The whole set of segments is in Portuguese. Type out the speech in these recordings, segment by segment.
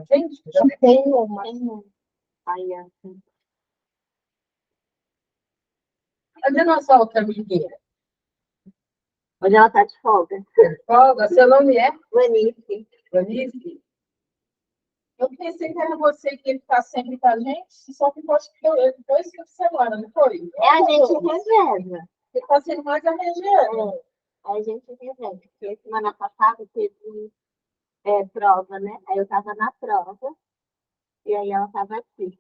gente? Eu tenho uma. Aí, Cadê nossa outra amiguinha? onde ela tá de folga? Folga, seu nome é? Vanice. Vanice? Eu pensei que era você que ia ficar sempre com a gente, só que eu acho que foi 2 fins de semana, não foi? É a gente reserva. Você está sendo mais a região. A gente reserva. Porque semana passada teve prova, né? Aí eu tava na prova. E aí ela tava aqui.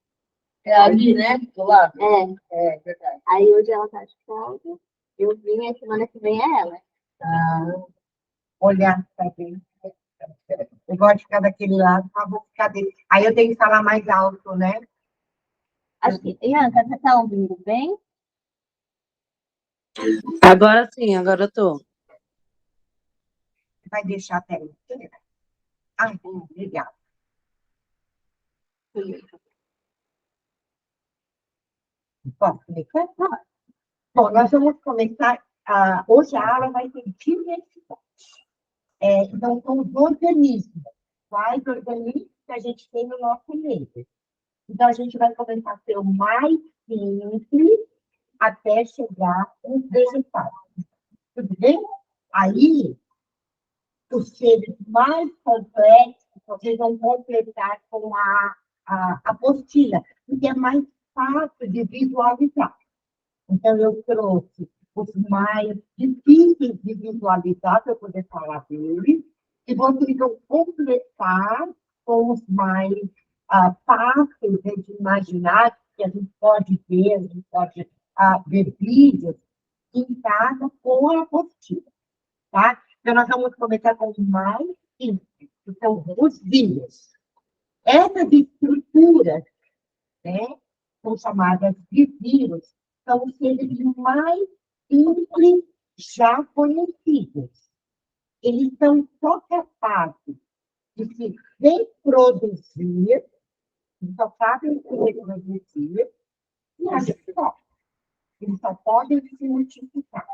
É ali, né? Do lado. É. É, verdade. Aí hoje ela tá de folga. Eu vim, a semana que vem é ela. Olhar também. Eu gosto de ficar daquele lado, mas vou ficar dele. Aí eu tenho que falar mais alto, né? Acho que, Ianca, você tá ouvindo bem? Agora sim, agora eu tô. Vai deixar até aí. Ah, obrigada. Posso começar? Bom, nós vamos começar. Hoje a aula vai ter diversidade. Então, são os organismos. Quais organismos que a gente tem no nosso meio. Então, a gente vai começar a ser o mais simples até chegar nos vegetais. Tudo bem? Aí, os seres mais complexos, vocês vão completar com a apostila, porque é mais fácil de visualizar. Então, eu trouxe os mais difíceis de visualizar, para eu poder falar deles, e vocês vão completar com os mais fáceis de imaginar, que a gente pode ver, a gente pode ver vídeos em casa com a apostila, tá? Então, nós vamos começar com os mais simples, que são os vírus. Essas estruturas, né, são chamadas de vírus, são os seres mais simples já conhecidos. Eles são só capazes de se reproduzir, só sabem se reproduzir, e aí só. Eles só podem se multiplicar.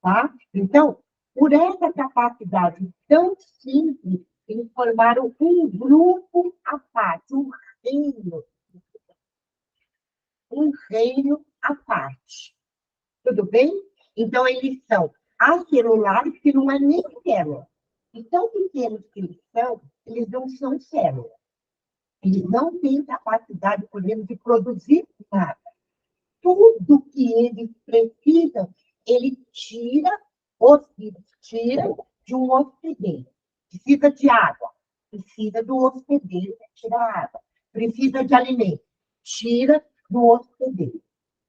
Tá? Então, por essa capacidade tão simples, eles formaram um grupo à parte, um reino à parte. Tudo bem? Então, eles são acelulares, que não é nem célula. E tão pequenos que eles não são células. Eles não têm capacidade, por exemplo, de produzir nada. Tudo que eles precisam, ele os vírus tiram de um hospedeiro. Precisa de água, precisa do hospedeiro para tirar água. Precisa de alimento, tira do hospedeiro.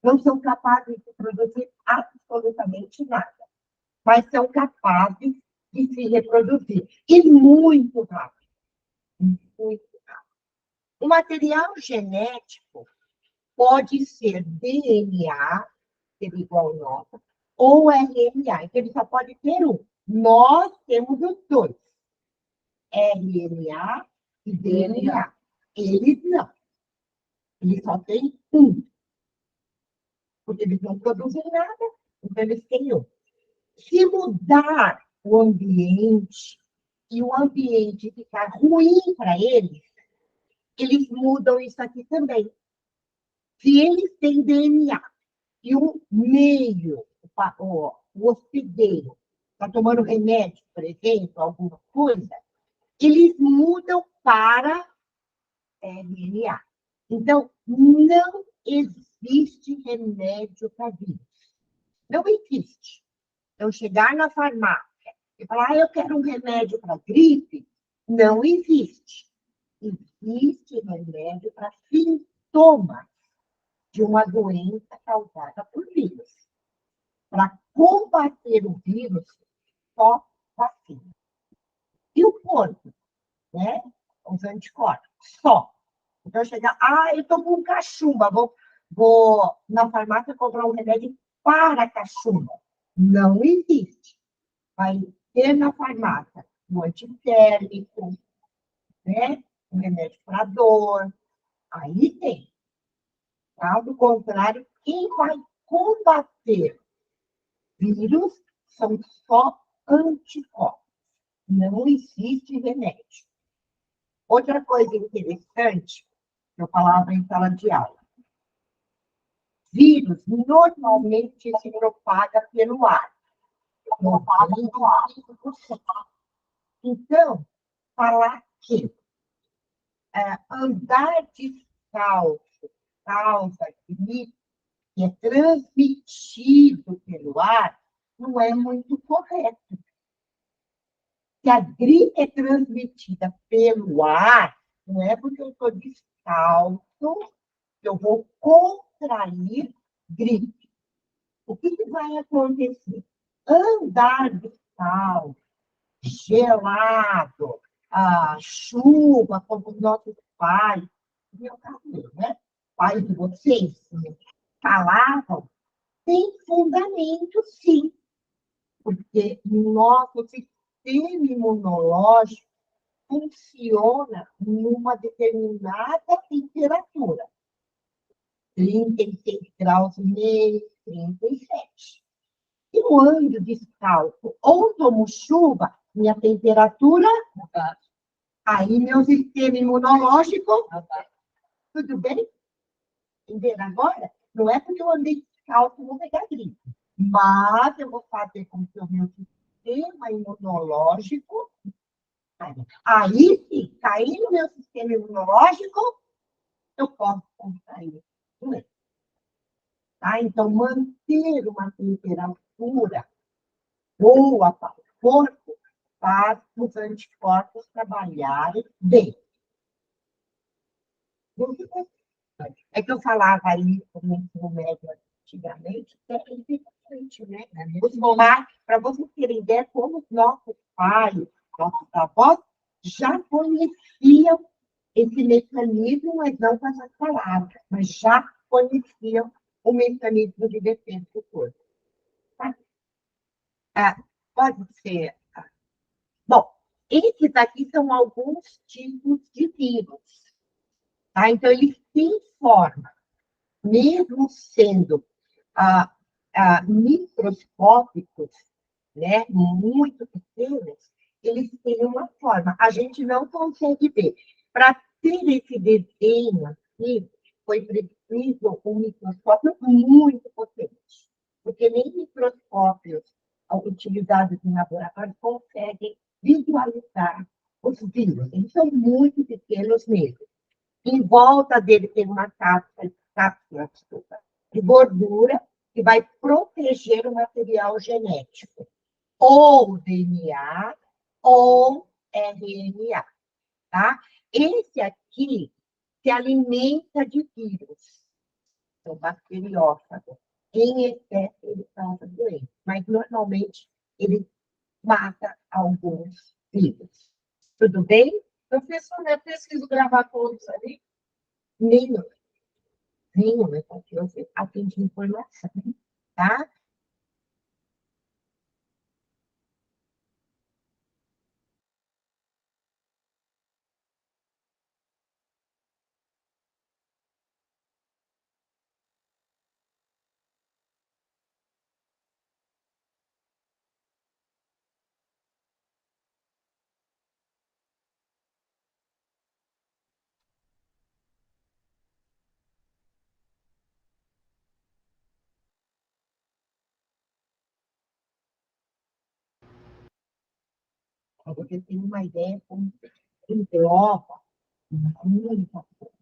Não são capazes de produzir absolutamente nada, mas são capazes de se reproduzir. E muito rápido. Muito rápido. O material genético pode ser DNA, que é igual ao nosso, ou RNA. Então, ele só pode ter um. Nós temos os dois. RNA e DNA. Eles não. Eles só têm um. Porque eles não produzem nada, então eles têm um. Se mudar o ambiente, e o ambiente ficar ruim para eles mudam isso aqui também. Se eles têm DNA e o meio, o hospedeiro, está tomando remédio, por exemplo, alguma coisa, eles mudam para RNA. Então, não existe remédio para vírus. Não existe. Eu chegar na farmácia e falar, eu quero um remédio para gripe, não existe. Existe remédio para sintomas de uma doença causada por vírus. Para combater o vírus, só vacina. E o corpo, né? Os anticorpos, só. Então, chegar, eu estou com cachumba, vou na farmácia comprar um remédio para cachumba. Não existe. Vai ter na farmácia um antitérmico, né? Um remédio para dor. Aí tem. Caso contrário, quem vai combater vírus são só anticorpos. Não existe remédio. Outra coisa interessante, que eu falava em sala de aula. Vírus normalmente se propaga pelo ar. Então, falar que andar descalço causa gripe, que é transmitido pelo ar, não é muito correto. Se a gripe é transmitida pelo ar, não é porque eu estou descalço que eu vou contrair gripe. O que vai acontecer? Andar descalço, gelado, chuva, como os nossos pais, meu cabelo, né? Pais de vocês, falavam, tem fundamento, sim, porque o nosso sistema imunológico funciona numa determinada temperatura, 36 graus e meio, 37. Eu ando descalço ou tomo chuva, minha temperatura, aí meu sistema imunológico, tudo bem? Entenderam agora? Não é porque eu andei descalço que eu vou pegar gripe, mas eu vou fazer com que o meu sistema imunológico, aí sim, cair no meu sistema imunológico, eu posso contrair doença. Tá? Então, manter uma temperatura boa para o corpo faz os anticorpos trabalharem bem. É que eu falava isso no ensino médio antigamente, que é interessante, né? Para vocês terem ideia, como os nossos pais, nossos avós, já conheciam esse mecanismo, mas não com essas palavras, mas já conheciam o mecanismo de defesa do corpo. Tá? Pode ser. Bom, esses aqui são alguns tipos de vírus. Tá? Então, eles têm forma, mesmo sendo microscópicos, né, muito pequenos, eles têm uma forma. A gente não consegue ver. Para ter esse desenho aqui, foi preciso um microscópio muito potente, porque nem microscópios utilizados em laboratório conseguem visualizar os vírus. Eles são muito pequenos mesmo. Em volta dele tem uma cápsula de gordura que vai proteger o material genético, ou DNA ou RNA, tá? Esse aqui se alimenta de vírus, é o bacteriófago. Em excesso, ele causa doença, mas normalmente ele mata alguns vírus. Tudo bem? Professor, é preciso gravar todos ali? Nenhum, nenhum, porque você atende informação, tá? Para você ter uma ideia como engloba muita coisa.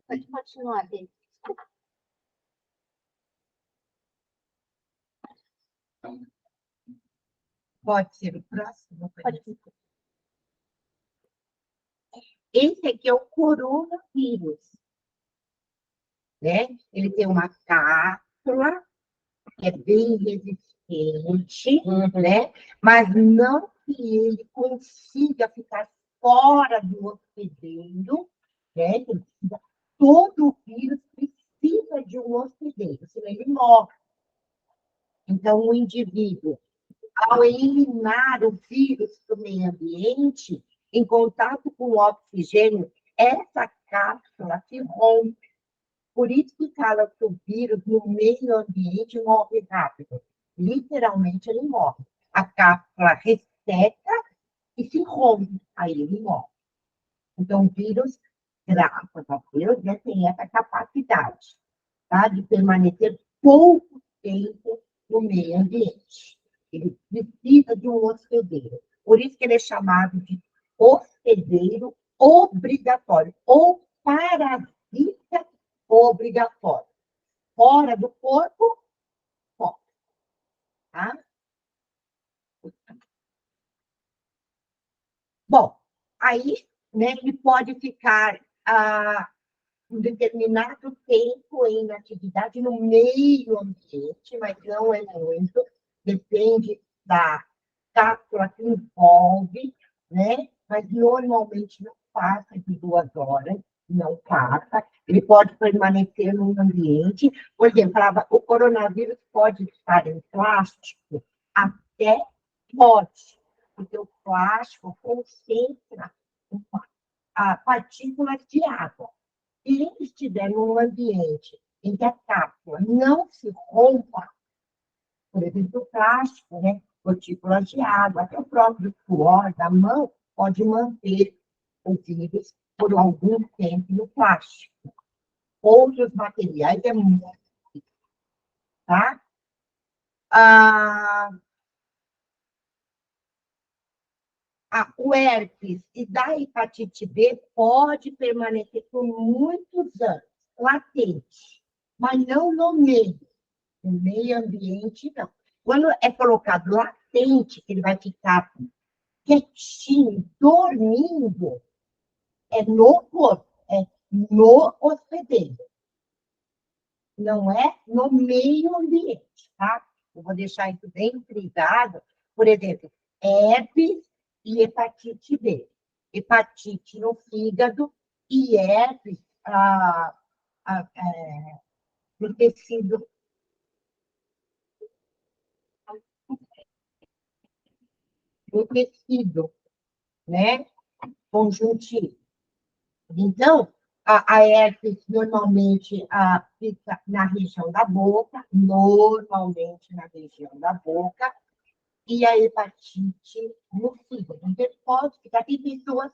Pode continuar, Dê. Pode ser o próximo? Pode. Esse aqui é o coronavírus, né? Ele tem uma cápsula que é bem resistente, né? Mas não que ele consiga ficar fora do hospedeiro, né? Todo vírus precisa de um hospedeiro, senão ele morre. Então, o indivíduo, ao eliminar o vírus do meio ambiente, em contato com o oxigênio, essa cápsula se rompe. Por isso que fala que o vírus no meio ambiente morre rápido. Literalmente, ele morre. A cápsula resseca e se rompe, aí ele morre. Então, o vírus, graças a Deus, né, tem essa capacidade, tá, de permanecer pouco tempo no meio ambiente. Ele precisa de um hospedeiro. Por isso que ele é chamado de hospedeiro obrigatório, ou parasita obrigatório. Fora do corpo, fora. Tá? Bom, aí, né, ele pode ficar um determinado tempo em atividade no meio ambiente, mas não é muito, depende da cápsula que envolve, né? Mas normalmente não passa de 2 horas, não passa. Ele pode permanecer no ambiente. Por exemplo, o coronavírus pode estar em plástico até pode, porque o plástico concentra partículas de água. Se ele estiver num ambiente em que a cápsula não se rompa, por exemplo, o plástico, né? Partículas de água, até o próprio suor da mão pode manter o vírus por algum tempo no plástico. Outros materiais é muito difícil, tá? O herpes e da hepatite B pode permanecer por muitos anos, latente, mas não no meio ambiente, não. Quando é colocado latente, que ele vai ficar quietinho, dormindo, é no corpo, é no hospedeiro. Não é no meio ambiente, tá? Eu vou deixar isso bem frisado. Por exemplo, herpes e hepatite B. Hepatite no fígado e herpes no tecido né? Conjuntivo. Então, a herpes normalmente fica na região da boca, e a hepatite no fígado. Então, pode ficar, tem pessoas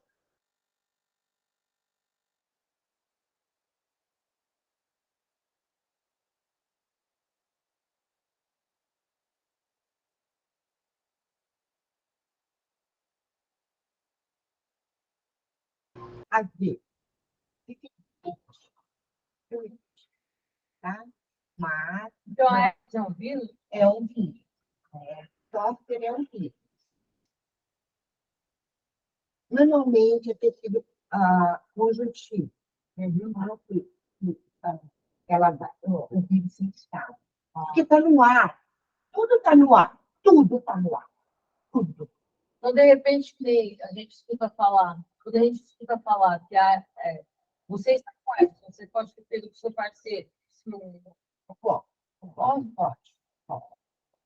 às vezes, tá? Mas Então, é um vírus? é um vírus. Software é um vírus. Normalmente é tecido conjuntivo. Né? Não é o vírus se instala. Porque está no ar. Tudo está no ar. Tudo está no ar. Tudo. Então, de repente, que a gente escuta falar, quando a gente escuta falar que você está com essa, você pode ter pego do seu parceiro. Pode.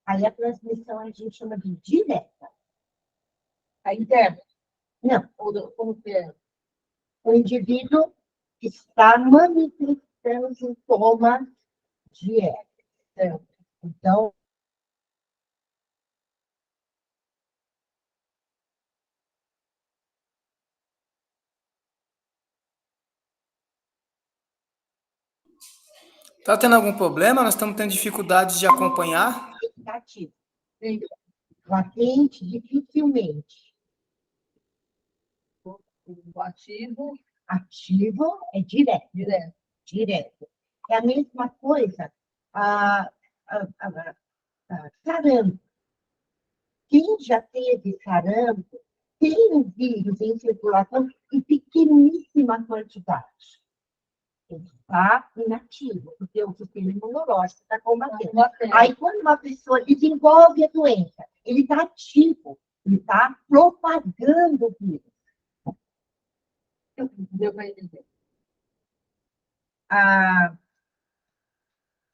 Aí a transmissão a gente chama de direta. A interna? Não. Como que é? O indivíduo está manifestando sintomas de herpes. Então, Tá tendo algum problema? Nós estamos tendo dificuldades de acompanhar. ativo. Latente, dificilmente. O ativo Ativo é direto. direto. Direto. É a mesma coisa, sarampo. Quem já teve sarampo tem o vírus em circulação em pequeníssima quantidade. Ele está inativo, porque o sistema imunológico está combatendo. Aí, quando uma pessoa desenvolve a doença, ele está ativo, ele está propagando o vírus. Deu para entender.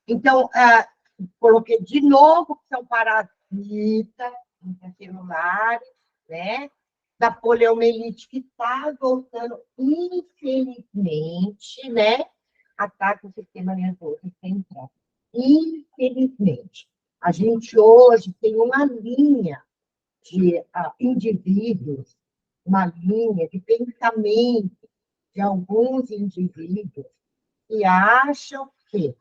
Então, coloquei de novo, que são parasitas intracelulares, né? Da poliomielite, que está voltando, infelizmente, né? Ataca o sistema nervoso central. Infelizmente. A gente hoje tem uma linha de indivíduos, uma linha de pensamento de alguns indivíduos que acham que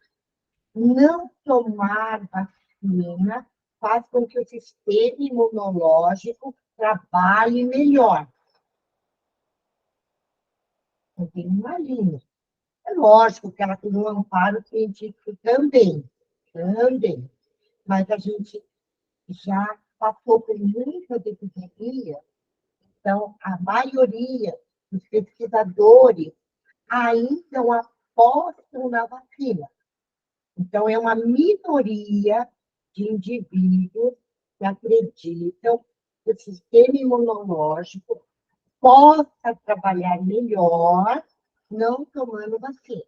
não tomar vacina faz com que o sistema imunológico trabalhe melhor. Então, tem uma linha. É lógico que ela tem um amparo científico também, mas a gente já passou por muitas epidemias, então a maioria dos pesquisadores ainda apostam na vacina. Então, é uma minoria de indivíduos que acreditam que o sistema imunológico possa trabalhar melhor não tomando vacina.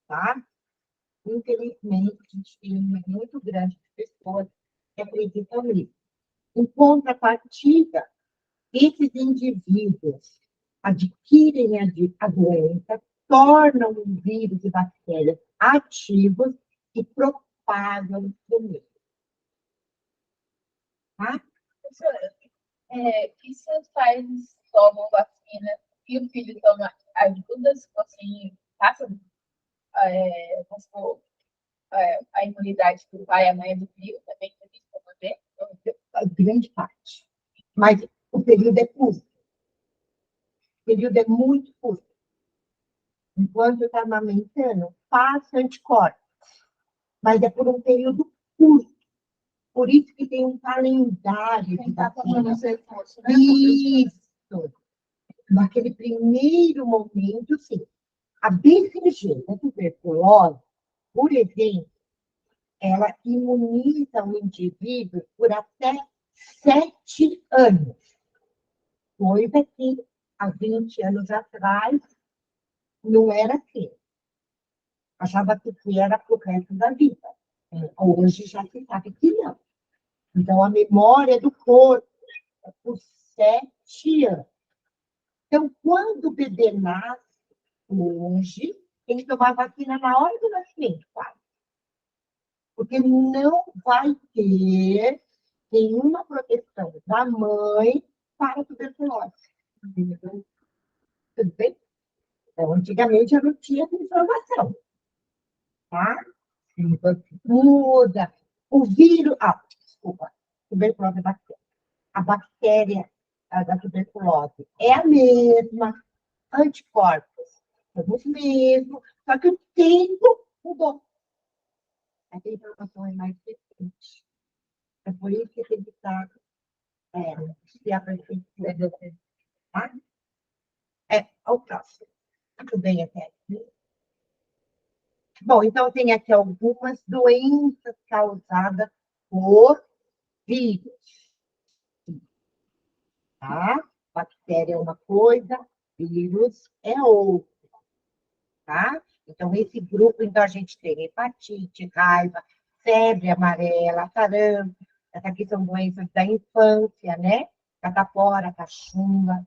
Tá? Infelizmente, a gente tem um número muito grande de pessoas que acreditam nisso. Em contrapartida, esses indivíduos adquirem a doença, tornam o vírus e bactérias ativos e propagam o meio. Tá? Professora, e se os pais tomam vacina e o filho toma, ajuda, assim, passa, vamos supor, a imunidade que o pai e a mãe adquiriu também, tem isso para ver? A grande parte. Mas o período é curto. O período é muito curto. Enquanto está amamentando, passa anticorpos. Mas é por um período curto. Por isso que tem um calendário de vacina. Isso. Naquele primeiro momento, sim. A BCG, a tuberculose, por exemplo, ela imuniza o indivíduo por até 7 anos. Coisa que há 20 anos atrás não era assim. Achava que era para o resto da vida. Hoje já se sabe que não. Então, a memória do corpo é por 7 anos. Então, quando o bebê nasce, hoje, tem que tomar vacina na hora do nascimento, pai. Porque não vai ter nenhuma proteção da mãe para a tuberculose. Tudo bem? Então, antigamente eu não tinha essa informação. Tá? Então, muda. O vírus. Desculpa. Tuberculose é bactéria. A bactéria da tuberculose é a mesma. Anticorpos são os mesmos. Só que o tempo mudou. A informação é mais recente. É por isso que tem que estar se aperfeiçoando. Tá? O próximo. Tudo bem até aqui? Bom, então tem aqui algumas doenças causadas por vírus. Tá? Bactéria é uma coisa, vírus é outra. Tá? Então, esse grupo, então, a gente tem hepatite, raiva, febre amarela, sarampo. Essas aqui são doenças da infância, né? Catapora, cachumba.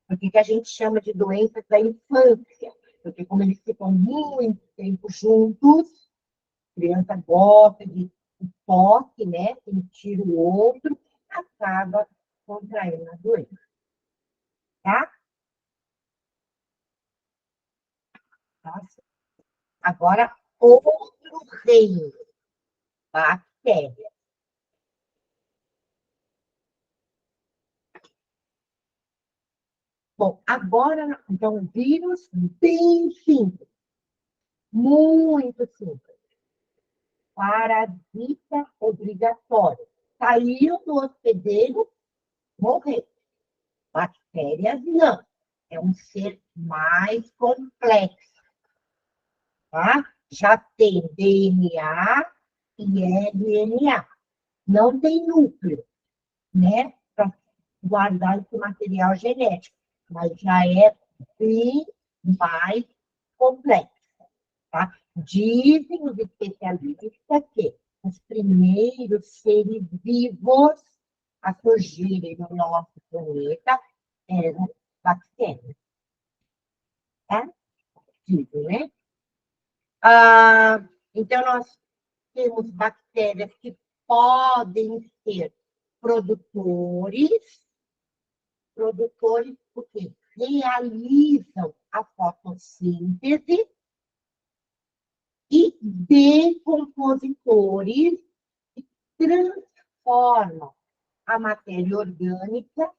Por que a gente chama de doenças da infância? Porque como eles ficam muito tempo juntos, a criança gosta de toque, né? Sentir o outro, acaba contraindo a doença. Tá? Nossa. Agora, outro reino, bactéria. Bom, agora, então, vírus bem simples. Muito simples. Parasita obrigatório. Saiu do hospedeiro, morreu. Bactérias, não. É um ser mais complexo. Tá? Já tem DNA e RNA. Não tem núcleo, né? Para guardar esse material genético. Mas já é bem mais complexo. Tá? Dizem os especialistas que os primeiros seres vivos a surgirem no nosso planeta eram bactérias. Tá? Dizem, né? Então, nós temos bactérias que podem ser produtores porque realizam a fotossíntese e decompositores que transformam a matéria orgânica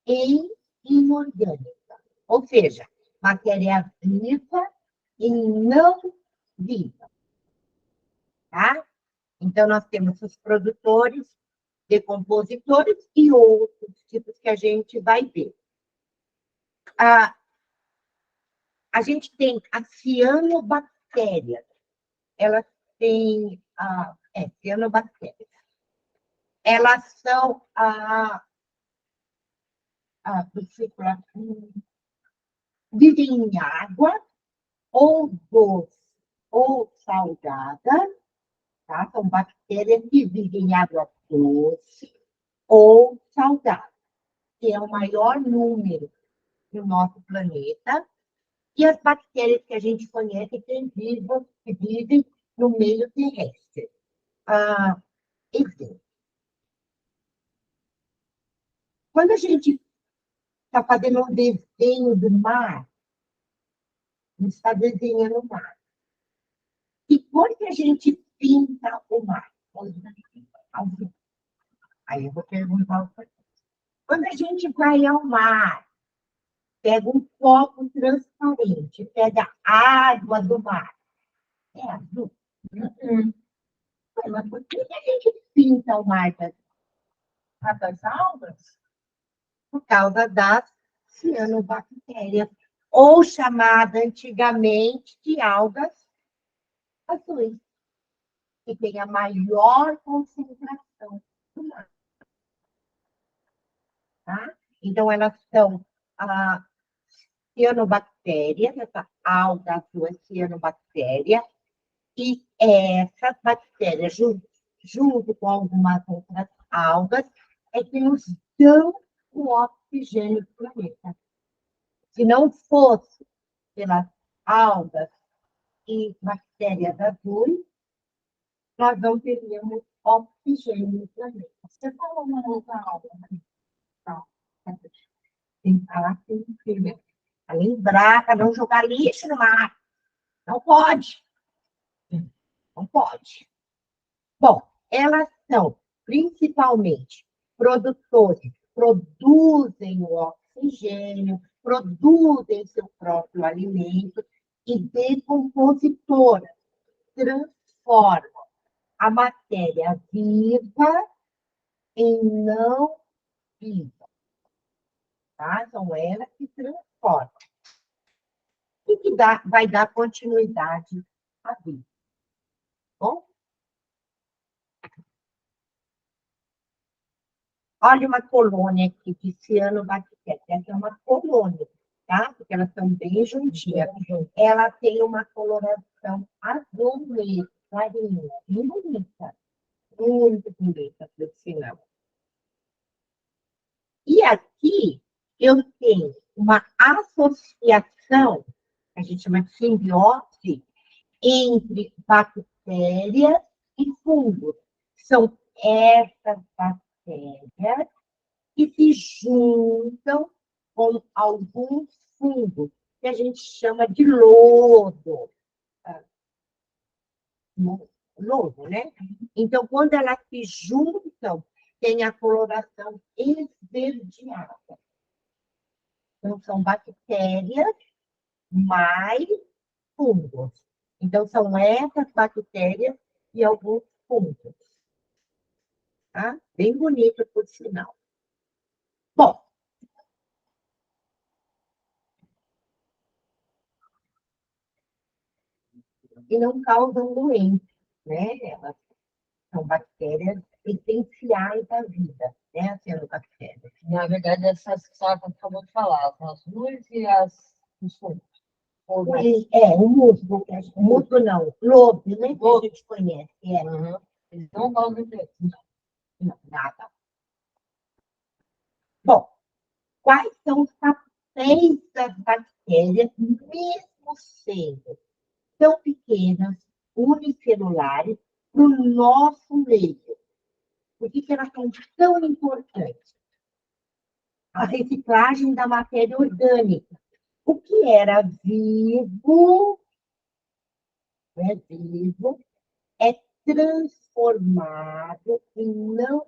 em inorgânica, ou seja, matéria viva e não viva. Tá? Então, nós temos os produtores, decompositores e outros tipos que a gente vai ver. A gente tem as cianobactérias. Elas têm... cianobactérias. Elas são vivem em água, ou doce, ou salgada, tá? São bactérias que vivem em água doce ou salgada, que é o maior número no nosso planeta. E as bactérias que a gente conhece que vivem no meio terrestre. Exemplo. Quando a gente está fazendo um desenho do mar, a gente está desenhando o mar. E quando a gente pinta o mar? Aí eu vou perguntar o que. Quando a gente vai ao mar, pega um copo transparente, pega a água do mar. É azul. Mas por que a gente pinta o mar das algas? Por causa das cianobactérias, ou chamada antigamente de algas azuis, que tem a maior concentração do mar. Tá? Então, elas são cianobactérias, essa alga azul é cianobactéria, e essas bactérias, junto com algumas outras algas, é que nos dão o oxigênio do planeta. Se não fosse pelas algas e bactérias azuis, nós não teríamos oxigênio no planeta. Você falou uma outra alga, né? Tem que falar assim, primeiro. Para lembrar, para não jogar lixo no mar. Não pode. Não pode. Bom, elas são principalmente produtores, produzem o oxigênio, produzem seu próprio alimento e decompositoras, transformam a matéria viva em não viva. Tá? São elas que transformam. E que vai dar continuidade à vida. Bom? Olha uma colônia aqui de cianobactérias. Essa é uma colônia, tá? Porque elas estão bem juntinhas. Ela tem uma coloração azul mesmo, clarinha, bem bonita. Muito bonita, por sinal. E aqui eu tenho uma associação, a gente chama de simbiose, entre bactérias e fungos. São essas bactérias que se juntam com alguns fungos, que a gente chama de lodo. Lodo, né? Então, quando elas se juntam, tem a coloração esverdeada. Então, são bactérias mais fungos. Então, são essas bactérias e alguns fungos. Tá? Bem bonito, por sinal. Bom, e não causam doença, né? Elas são bactérias essenciais da vida, né? As cianobactérias. Na verdade, essas que você acabou de falar, as azuis e os fungos. O musgo, o musgo não, lobo, nem que a gente conhece. Uhum. Eles não gostam de peixe. Não, nada. Bom, quais são os papéis das bactérias, mesmo sendo tão pequenas, unicelulares, no nosso meio? Por que elas são tão importantes? A reciclagem da matéria orgânica. O que era vivo, é transformado em não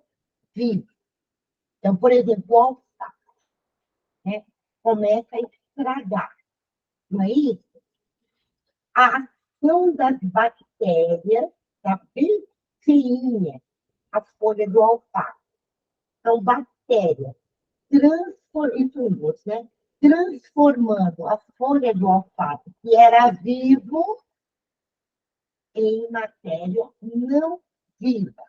vivo. Então, por exemplo, o alface, né, começa a estragar, não é isso? A ação das bactérias, da bem feinha, as folhas do alface, são bactérias né, transformando a folha do alface, que era vivo, em matéria não viva,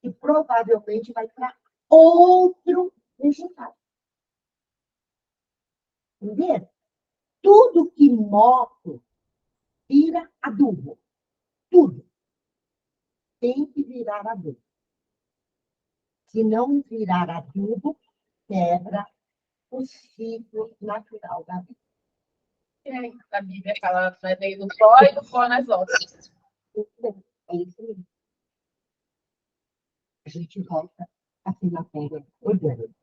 que provavelmente vai para outro vegetal. Entenderam? Tudo que morre vira adubo. Tudo tem que virar adubo. Se não virar adubo, quebra o ciclo natural da vida. A Bíblia fala, né, veio do pó e do pó nós voltamos. É isso mesmo. A gente volta a ser matéria orgânica.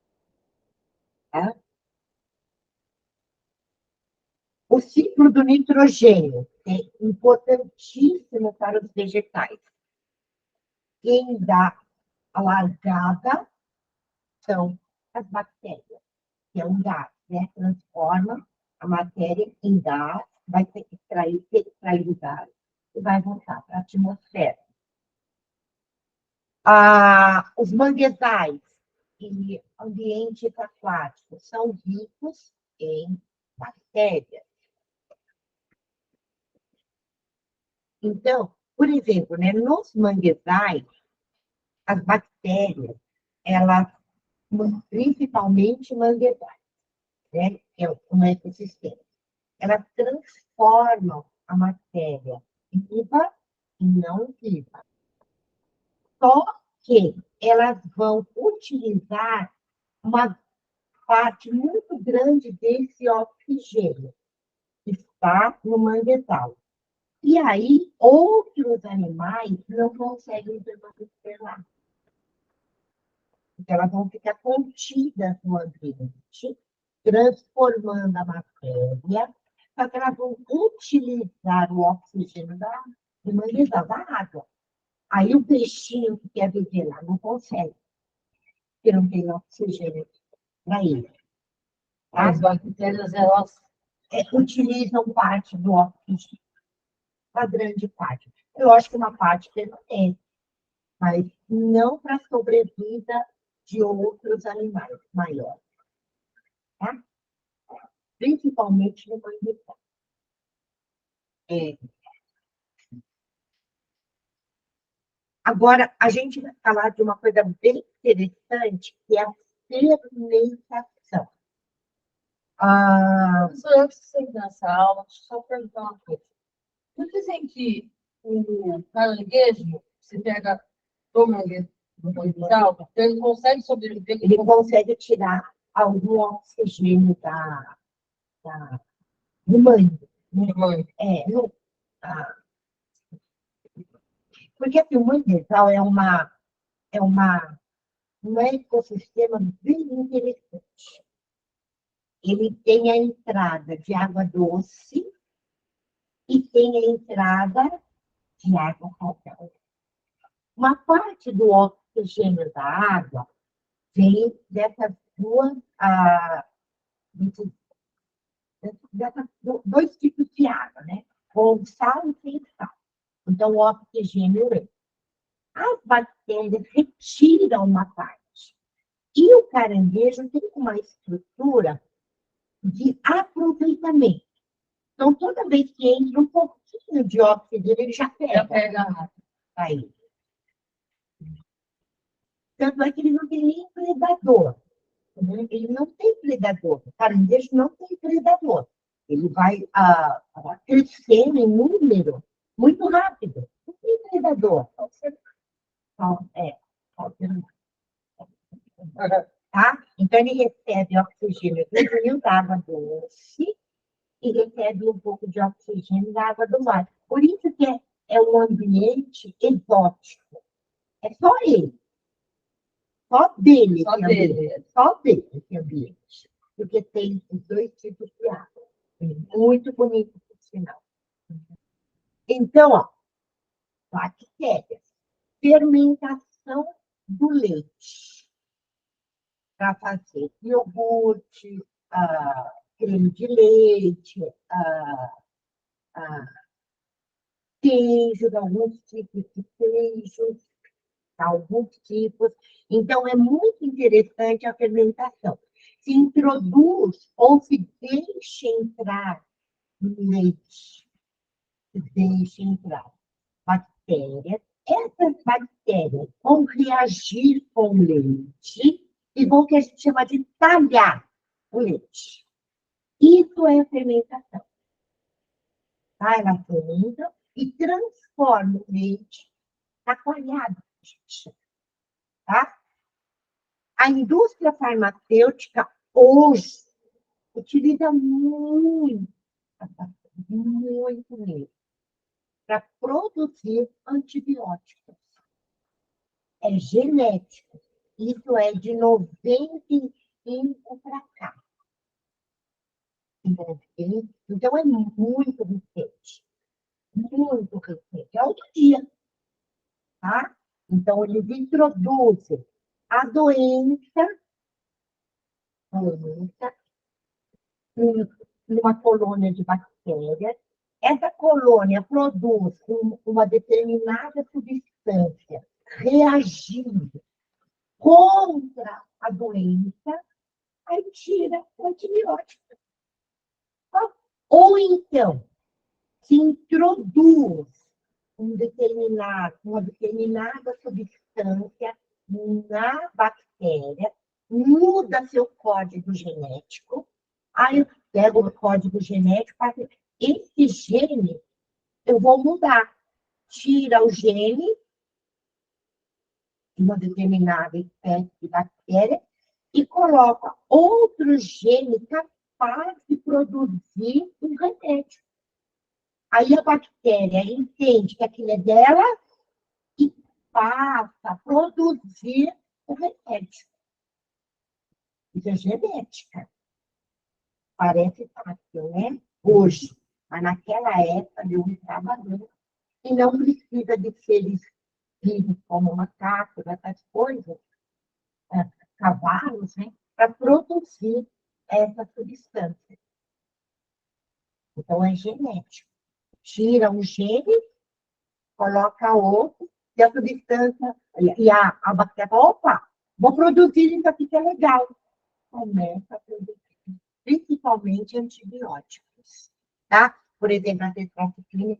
Tá? O ciclo do nitrogênio é importantíssimo para os vegetais. Quem dá a largada são as bactérias, que é um gás, né? Transforma a matéria em gás, vai ser extraído o gás e vai voltar para a atmosfera. Os manguezais e ambientes aquáticos são ricos em bactérias. Então, por exemplo, né, nos manguezais, as bactérias, elas, principalmente manguezais, né, que é um ecossistema, elas transformam a matéria viva e não viva. Só que elas vão utilizar uma parte muito grande desse oxigênio que está no manguezal. E aí, outros animais não conseguem permanecer lá. Então, elas vão ficar contidas no ambiente, transformando a matéria, só que elas vão utilizar o oxigênio do manguezal, da água. Aí o peixinho que quer viver lá não consegue, porque não tem oxigênio para ele. Tá? As bactérias, elas Utilizam parte do oxigênio, uma grande parte. Eu acho que uma parte permanece, mas não para a sobrevida de outros animais maiores. Tá? Principalmente no manguezal. Agora, a gente vai falar de uma coisa bem interessante, que é a fermentação. Professora, antes de você entrar nessa aula, deixa eu só perguntar uma coisa. Não dizem que o caranguejo, você pega o manguezal, então ele consegue sobreviver Ele consegue tirar algum oxigênio do mangue. com mangue. Porque assim, o manguezal um ecossistema bem interessante. Ele tem a entrada de água doce e tem a entrada de água salgada. Uma parte do oxigênio da água vem dessas dois tipos de água, né? Com sal e sem sal. Então, o oxigênio é. As bactérias retiram uma parte. E o caranguejo tem uma estrutura de aproveitamento. Então, toda vez que entra um pouquinho de oxigênio, ele já pega. Aí. Tanto é que ele não tem nem predador. Ele não tem predador. O caranguejo não tem predador. Ele vai crescendo em número muito rápido. Não tem predador. Tá? Então, ele recebe oxigênio do rio, da água doce, e recebe um pouco de oxigênio da água do mar. Por isso que é um ambiente exótico. É só ele. Só dele Só esse ambiente. dele. Só dele esse ambiente. Porque tem os dois tipos de água. Muito bonito, por sinal. Então, ó, bactérias. Fermentação do leite. Para fazer iogurte, creme de leite, queijo, alguns tipos de queijos, alguns tipos. Então, é muito interessante a fermentação. Se introduz ou se deixa entrar leite, se deixa entrar bactérias. Essas bactérias vão reagir com o leite e vão, que a gente chama de talhar o leite. Isso é a fermentação. Tá? Ela fermenta e transforma o leite na coalhada, gente. Tá? A indústria farmacêutica hoje utiliza muito mesmo, para produzir antibióticos. É genético. Isso é de 95 para cá. Então, é muito recente. Muito recente. É outro dia. Tá? Então, eles introduzem a doença numa colônia de bactérias. Essa colônia produz uma determinada substância reagindo contra a doença, aí tira o antibiótico. Ou então, se introduz uma determinada substância na bactéria, muda seu código genético, aí eu pego o código genético, esse gene eu vou mudar. Tira o gene de uma determinada espécie de bactéria e coloca outro gene capaz de produzir um remédio. Aí a bactéria entende que aquilo é dela e passa a produzir o remédio. Isso é genética. Parece fácil, né? Hoje. Mas naquela época deu um trabalho. E não precisa de seres vivos como macacos, essas coisas, cavalos, né? Para produzir essa substância. Então, é genético. Tira um gene, coloca outro, e a substância, e a bactéria fala, opa, vou produzir isso aqui que é legal. Começa a produzir, principalmente antibióticos, tá? Por exemplo, a tetraciclina,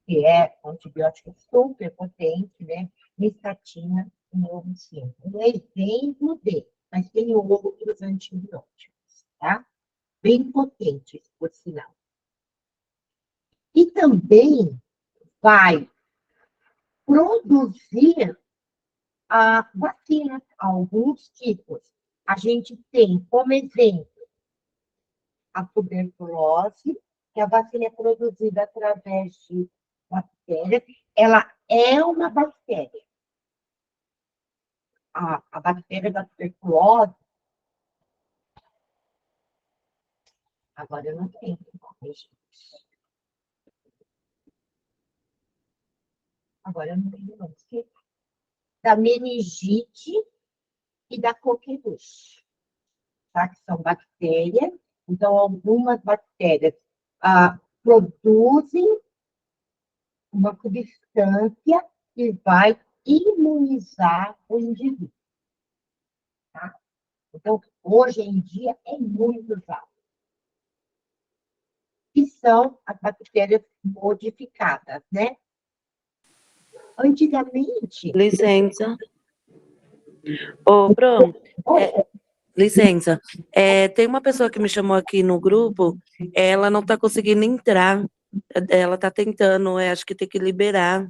que é um antibiótico super potente, né? Nistatina e neomicina. Um exemplo de, mas tem outros antibióticos, tá? Bem potentes, por sinal. E também vai produzir vacinas, alguns tipos. A gente tem, como exemplo, a tuberculose, que a vacina é produzida através de bactérias. Ela é uma bactéria. A bactéria da tuberculose, agora eu não tenho. Agora eu não tenho não. Da meningite e da coqueluche, tá? Que são bactérias. Então, algumas bactérias produzem uma substância que vai imunizar o indivíduo. Tá? Então, hoje em dia, é muito usado. Que são as bactérias modificadas, né? Antigamente... Licença. Ô, Pro, Licença. Tem uma pessoa que me chamou aqui no grupo, ela não está conseguindo entrar. Ela está tentando, acho que tem que liberar.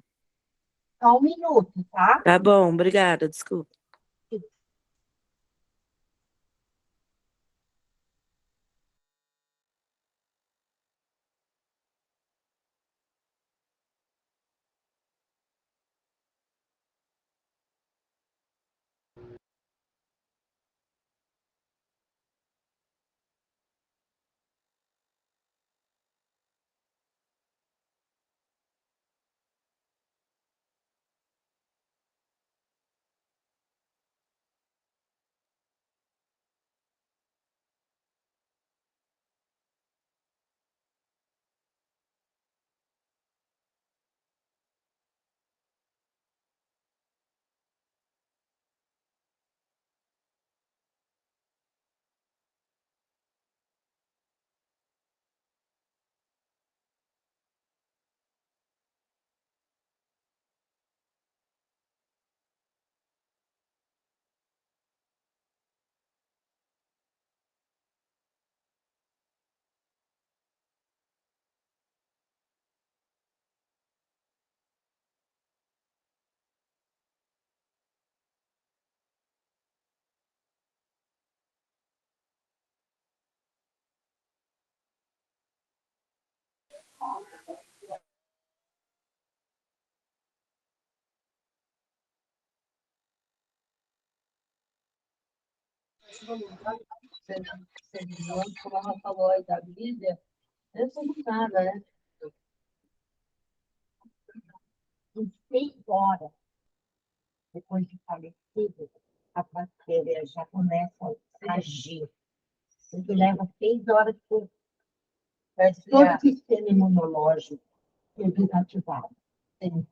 Só um minuto, tá? Tá bom, obrigada, desculpa. Você viu, como ela falou aí da Bíblia, eu sou nada, né? Em 6 horas depois de falecido, a bactéria já começa a agir. Isso leva 6 horas para Vai todo o esfriar. sistema imunológico ser desativado. Sim.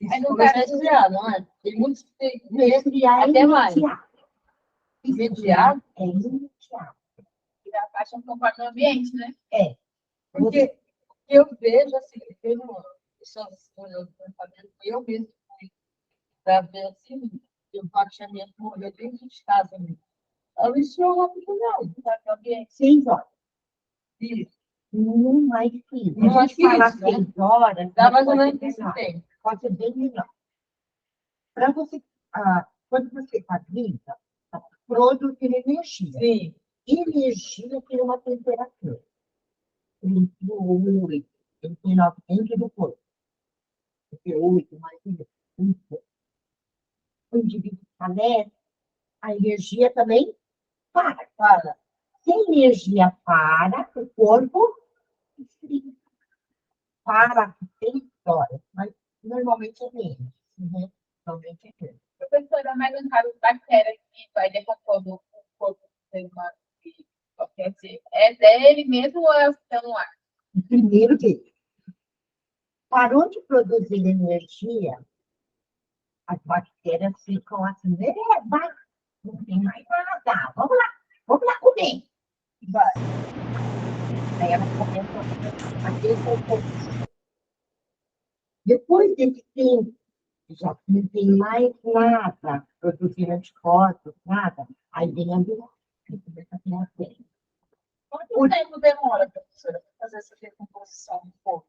Aí, no Começa a caso, esfriar, não é? Tem muitos que tem Resfriar é até mais. imediato. Imediato? É imediato. a faixa conforme o ambiente, né? Porque eu vejo assim, essas coisas do tratamento, eu mesmo fui para ver assim, que o paciente morreu dentro de casa mesmo. Eu não estou rápido, não. Conforme o ambiente. 6 horas. Isso. Não mais que isso. Não A mais gente que falar isso, né? 6 horas, Dá mas mais ou pode menos ser esse menor. tempo. Pode ser bem melhor. Para você, quando você está viva, está produzindo energia. Sim. Energia tem uma temperatura. 38, 39 dentro do corpo. 38, mais um pouco. O indivíduo falece, a energia também para. Se a energia para, o corpo esfria. Para 6 horas, mas normalmente é menos. Normalmente é menos. Professora, mas no caso, bactéria que vai decompondo o corpo do ser humano, quer dizer, é dele mesmo ou é o que está no ar? Primeiro que parou de produzir energia, as bactérias ficam assim, vai, não tem mais nada, vamos lá comer. Vai. Aí elas começam a decompor. Depois desse tempo, já não tem mais nada produzindo anticorpos, nada, aí vem a doença, aí começa a ter a febre. Quanto tempo demora, professora, para fazer essa decomposição do corpo?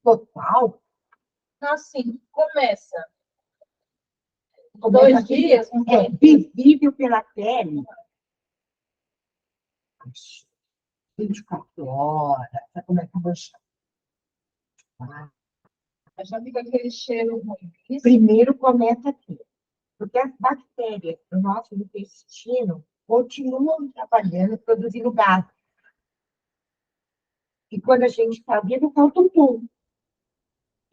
Total, Assim, começa começa 2 dias, visível pela pele, 24 horas, já começa a manchar. já fica aquele cheiro ruim. Isso Primeiro começa aqui, porque as bactérias do nosso intestino continuam trabalhando, produzindo gás. E quando a gente está vivo, falta o pum.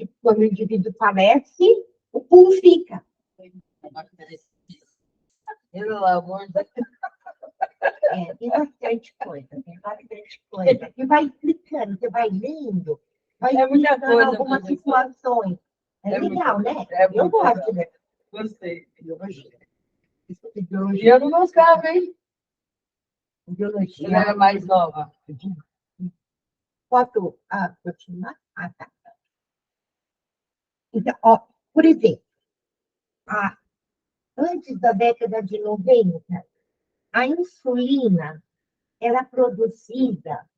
E quando o indivíduo falece, o pum fica. Pelo amor de Deus. Tem bastante coisa, tem bastante coisa. E vai explicando, você vai lendo, vai É muita explicando coisa, algumas professora. situações. É É legal, muito- né? é Eu muito gosto, legal. né? Gostei. Biologia. Isso é E biologia. eu não gostava, hein? Biologia. Eu era mais nova. Posso continuar? Tá. Então, ó, por exemplo, antes da década de 90, a insulina era produzida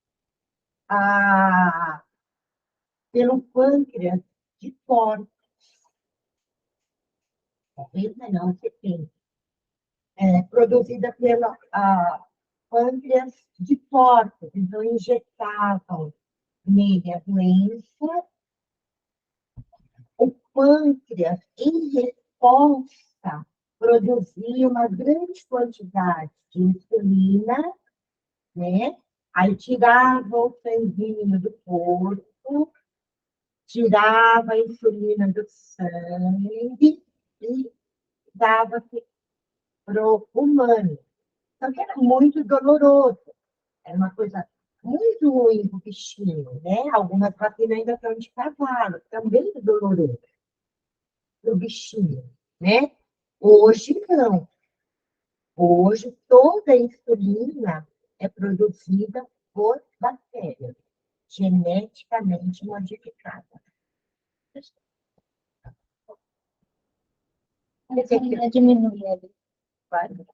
pelo pâncreas de porcos. 90 não, 70. Produzida pelo pâncreas de porcos. Então, injetavam nele a doença. O pâncreas, em resposta, produzia uma grande quantidade de insulina, né? Aí tirava o sanguíneo do corpo, tirava a insulina do sangue e dava para o humano. Só que era muito doloroso. Era uma coisa muito ruim para o bichinho, né? Algumas vacinas ainda estão de cavalo, também é doloroso para o bichinho, né? Hoje, não. Hoje, toda a insulina é produzida por bactérias geneticamente modificadas. A insulina diminui ali. Claro.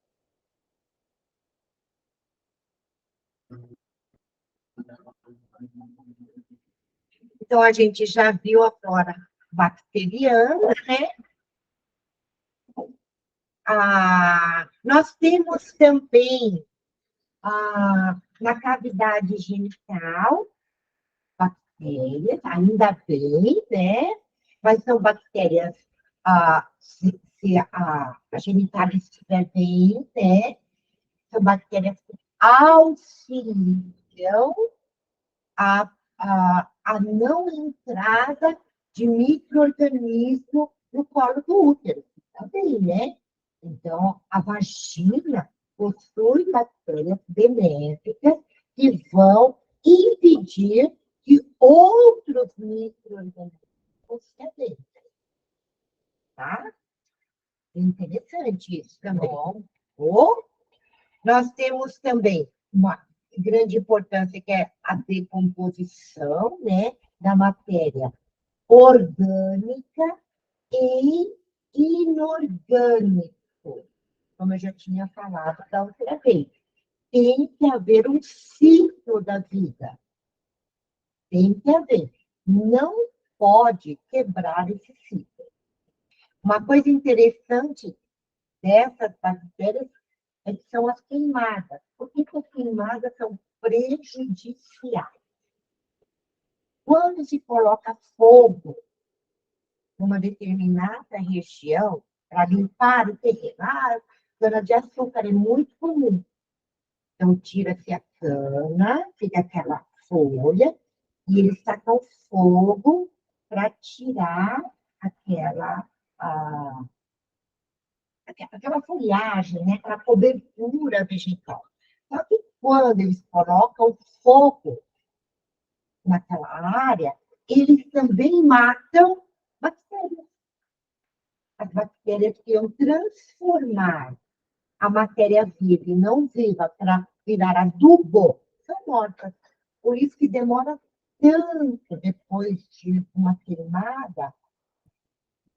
Então, a gente já viu a flora bacteriana, né? Nós temos também, na cavidade genital, bactérias, ainda bem, né? Mas são bactérias, se a genitália estiver bem, né? São bactérias que auxiliam a não entrada de micro-organismo no colo do útero. Também, né? Então, a vagina possui bactérias benéficas que vão impedir que outros micro-organismos se adentrem. Tá? Interessante isso também. Nós temos também uma grande importância, que é a decomposição, né, da matéria orgânica e inorgânico, como eu já tinha falado da outra vez. Tem que haver um ciclo da vida. Tem que haver. Não pode quebrar esse ciclo. Uma coisa interessante dessas bactérias é que são as queimadas. Por que as queimadas são prejudiciais? Quando se coloca fogo numa determinada região, para limpar o terreno, cana-de-açúcar é muito comum. Então, tira-se a cana, fica aquela folha, e eles tacam fogo para tirar aquela folhagem, né? Aquela cobertura vegetal. Só que quando eles colocam fogo naquela área, eles também matam bactérias. As bactérias que iam transformar a matéria viva e não viva para virar adubo são mortas. Por isso que demora tanto, depois de uma queimada,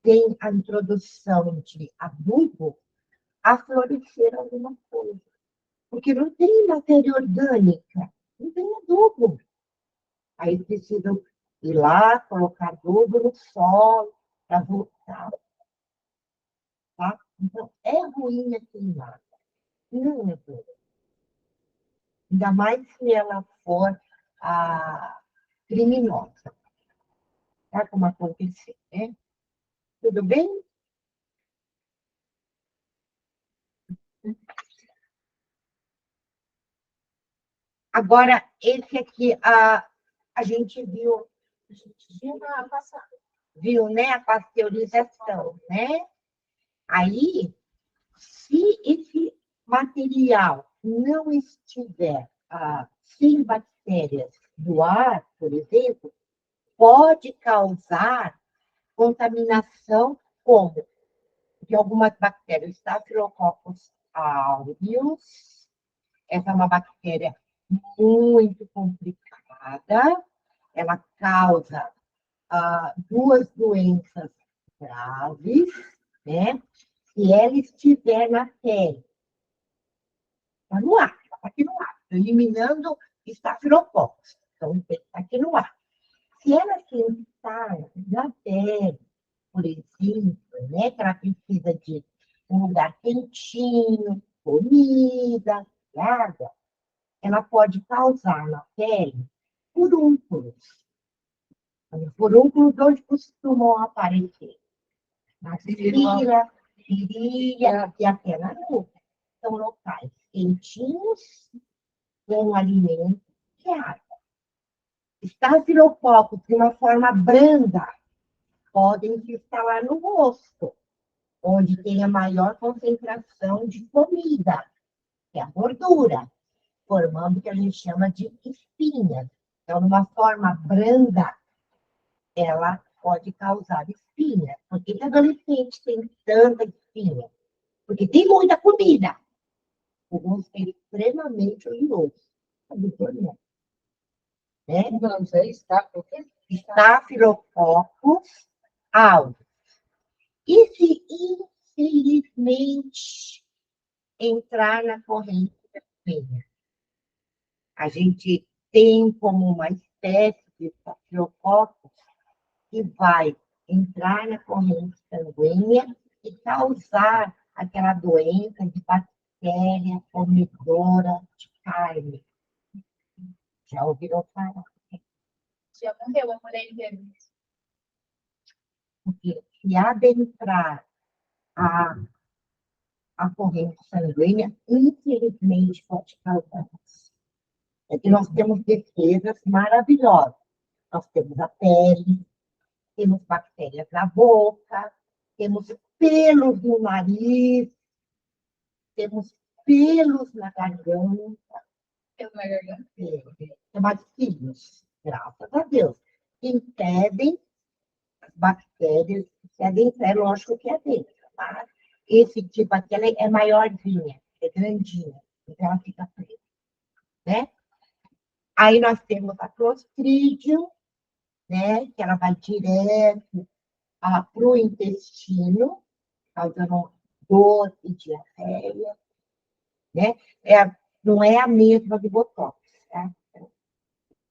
tem a introdução de adubo, a florescer alguma coisa. Porque não tem matéria orgânica, não tem adubo. Aí precisam ir lá, colocar adubo no solo para voltar. Tá? Então, é ruim a queimada. Não é bom. Ainda mais se ela for criminosa. Tá? Como aconteceu, né? Tudo bem? Agora, esse aqui, a gente viu, né, a pasteurização, né? Aí, se esse material não estiver sem bactérias no ar, por exemplo, pode causar contaminação como de algumas bactérias, Staphylococcus aureus. Essa é uma bactéria muito complicada, ela causa duas doenças graves, né? Se ela estiver na pele, está no ar, está aqui no ar, eliminando estafilococos. Então, está aqui no ar. Se ela está na pele, por exemplo, né, que ela precisa de um lugar quentinho, comida, água, ela pode causar na pele furúnculos. Furúnculos onde costumam aparecer? Na virilha e até na nuca. São locais quentinhos, com alimento e água. Estafilococos de uma forma branda podem se instalar no rosto, onde tem a maior concentração de comida, que é a gordura, formando o que a gente chama de espinhas. Então, numa forma branda, ela pode causar espinha. Por que adolescente tem tanta espinha? Porque tem muita comida. O rosto é extremamente oleoso. Né? Não sei, está porque Estafilococos aureus. E se, infelizmente, entrar na corrente sanguínea? A gente tem como uma espécie de estafilococos que vai entrar na corrente sanguínea e causar aquela doença de bactéria comedora de carne. Já ouviram falar? Já morreu a mulher inteira. Porque se adentrar a corrente sanguínea, infelizmente, pode causar isso. É que nós temos defesas maravilhosas. Nós temos a pele, temos bactérias na boca, temos pelos no nariz, temos pelos na garganta, Pelo na garganta. chamados cílios, graças a Deus, que impedem as bactérias, é lógico que é dentro, mas esse tipo aqui é maiorzinha, é grandinha, então ela fica presa, né? Aí nós temos a Clostridium, né, que ela vai direto para o intestino, causando dor e diarreia, né? Não é a mesma do Botox, tá?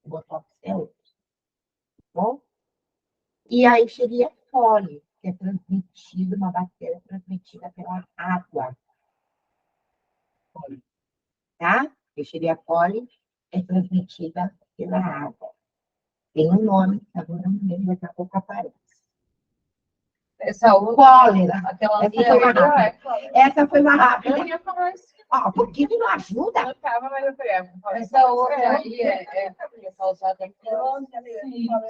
O Botox é outro, tá bom? E a Escherichia coli, que é transmitida, uma bactéria transmitida pela água, tá? Escherichia coli é transmitida pela água. Tem um nome, agora não lembro, daqui a pouco aparece. essa outra, Cólera. aquela Essa foi mais rápida. Essa foi mais rápida. Eu ia falar isso. Ó, porque ele não ajuda. Eu tava, mas eu falei, essa outra aí é causada pela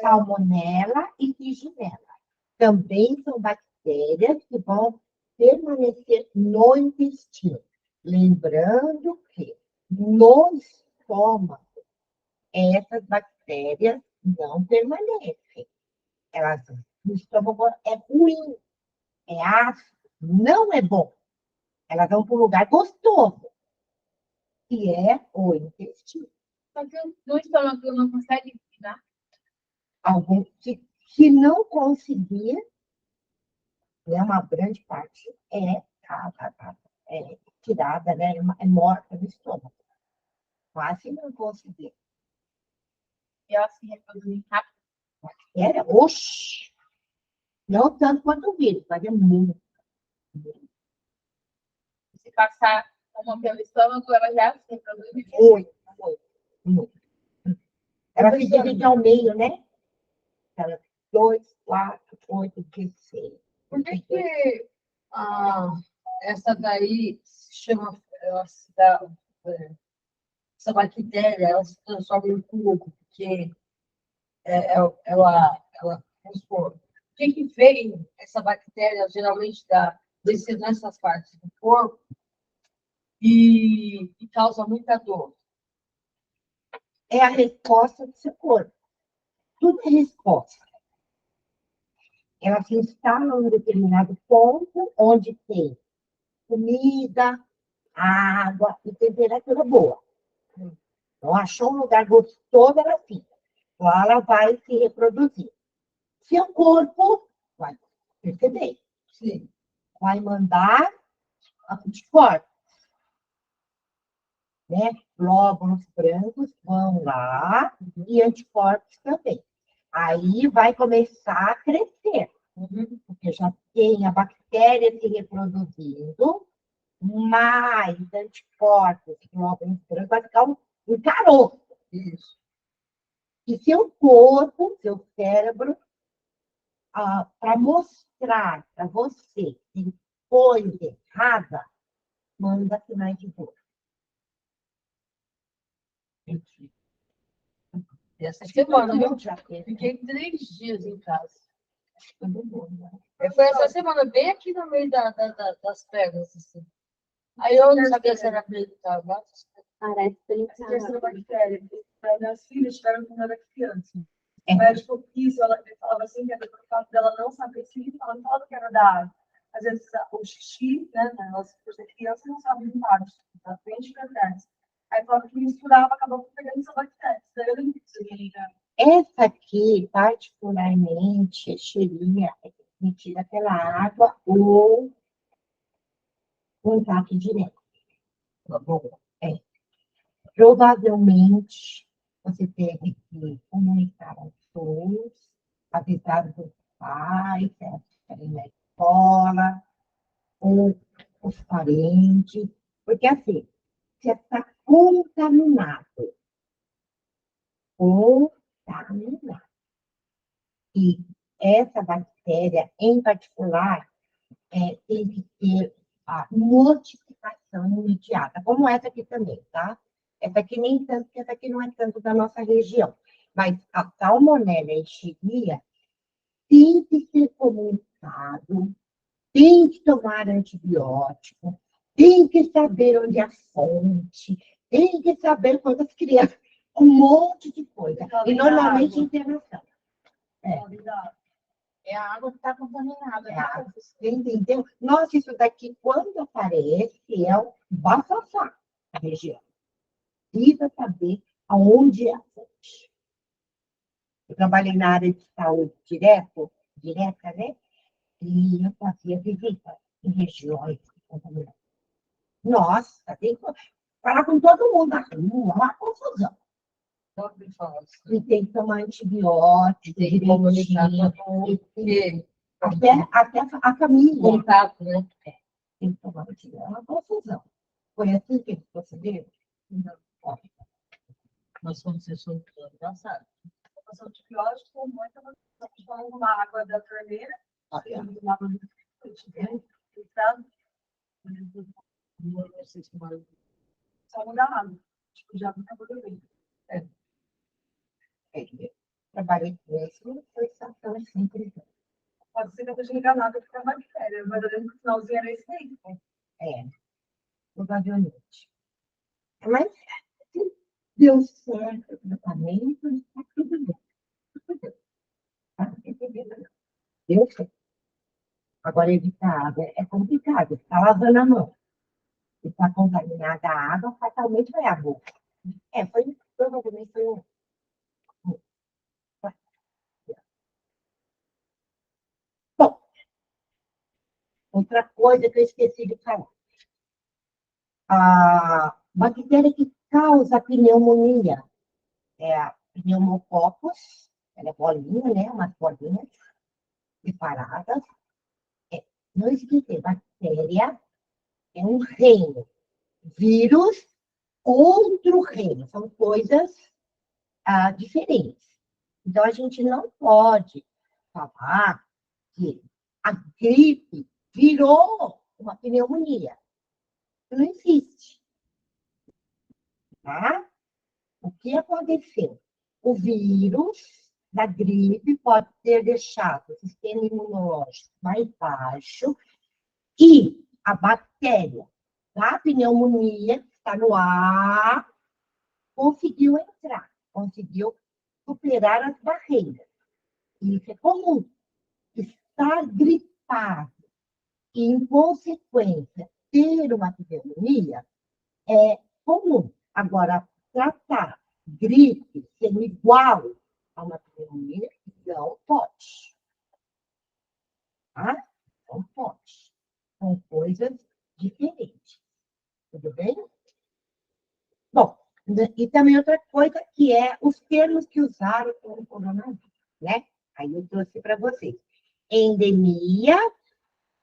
Salmonella e Legionella. Também são bactérias que vão permanecer no intestino. Lembrando que no estômago, essas bactérias não permanecem. Elas, no estômago é ruim, é ácido, não é bom. Elas vão para um lugar gostoso, que é o intestino. só que no estômago não consegue eliminar. Algum, se não conseguir, né, uma grande parte é tirada, né, é morta do estômago. Quase não conseguir. E elas se reproduzem rápido. Oxi! Não tanto quanto o vírus, mas é muito. Se passar uma pelo estômago, ela já se reproduz. Muito, muito, muito. Ela se divide ao meio, né? Ela 2, 4, 8, 16. Por que essa daí se chama, ela se dá, essa bactéria, ela se transforma em fungo? Porque vamos supor, o que vem essa bactéria geralmente descer nessas partes do corpo e causa muita dor? É a resposta do seu corpo. Tudo é resposta. Ela se instala em um determinado ponto onde tem comida, água e temperatura boa. Então, achou um lugar gostoso, ela fica. Lá ela vai se reproduzir. Seu corpo vai perceber. Sim. vai mandar anticorpos, né? Glóbulos brancos vão lá e anticorpos também. Aí vai começar a crescer, porque já tem a bactéria se reproduzindo, mais anticorpos, glóbulos brancos, vai ficar um caroço. Isso. E seu corpo, seu cérebro, para mostrar para você que tem coisa errada, manda sinais de dor. Essa semana, viu? Já teve. Fiquei 3 dias em casa. Foi bem bom, né? Foi essa semana, bem aqui no meio das pedras, assim. Aí eu não sabia se era acreditava. Parece brincar. Terceira bactéria, minhas filhas tiveram quando era criança. É. O médico isso, ela falava assim, que era por fato dela não saber se ela não falava que era da água. Às vezes o xixi, né, elas, por ser criança, não sabem limpar, tá frente para trás. Aí falava que misturava, acabou pegando essa bactéria. Daí eu lembro disso, Essa aqui, particularmente, cheirinha, é transmitida pela água ou contato direto. Tá bom. Provavelmente, você teve que comunicar aos seus, avisar os pais, estarem na escola, ou os parentes, porque assim, você está contaminado. Contaminado. E essa bactéria, em particular, tem que ter a notificação imediata, como essa aqui também, tá? Essa aqui nem tanto, porque essa aqui não é tanto da nossa região. Mas a salmonella Escherichia tem que ser comunicado, tem que tomar antibiótico, tem que saber onde é a fonte, tem que saber quantas crianças, um monte de coisa. E normalmente internação. É a água que está contaminada. É né? água. Entendeu? Nossa, isso daqui, quando aparece, é o bafafá da região. Precisa saber aonde é a fonte. Eu trabalhei na área de saúde direta, né? E eu fazia visita em regiões contaminadas. Nossa, tem que falar com todo mundo na rua, uma confusão. Só que fala assim. E tem que tomar antibiótico, Tem que comunicar direitinho, com o que até a família. contato, né? Tem que tomar antibiótico. É uma confusão. Foi assim que eles procederam? Não. Olha, Nós fomos ser engraçado. Passou antibiótico, muita tomando uma água da torneira, olha. uma água do filtrado, Vocês tomaram. só mudar a água. Tipo, já não acabou de ver. Trabalhei com isso, foi sempre. Pode ser que eu esteja enganada com a bactéria, mas eu lembro que o finalzinho era esse aí. Provavelmente. Mas se deu certo o tratamento, está tudo bem. Tá? Deu certo. Agora, evitar água é complicado. Está lavando a mão. Se está contaminada a água, fatalmente vai a boca. Provavelmente foi um. Bom, outra coisa que eu esqueci de falar. A bactéria que causa pneumonia é a pneumococcus, ela é bolinha, né? Umas bolinhas separadas. Não esquecer, bactéria é um reino. Vírus, outro reino. São coisas diferentes. Então, a gente não pode falar que a gripe virou uma pneumonia. Não existe. Tá? O que aconteceu? O vírus da gripe pode ter deixado o sistema imunológico mais baixo e a bactéria da pneumonia, que está no ar, conseguiu entrar, conseguiu superar as barreiras. Isso é comum. Estar gripado e, em consequência, ter uma pneumonia é comum. Agora, tratar gripe sendo igual a uma pneumonia, não pode. Tá? Não pode. São coisas diferentes. Tudo bem? Bom, e também outra coisa que é os termos que usaram para o coronavírus, né? Aí eu trouxe para vocês. Endemia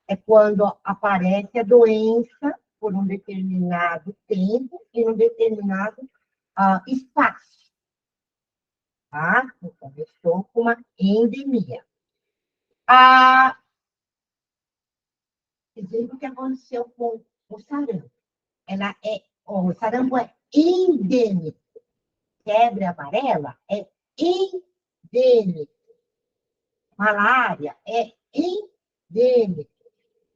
é quando aparece a doença por um determinado tempo e um determinado espaço. Tá? Então, eu estou com uma endemia. Exemplo que aconteceu com o sarampo. O sarampo é endêmico. Febre amarela é endêmico. Malária é endêmico.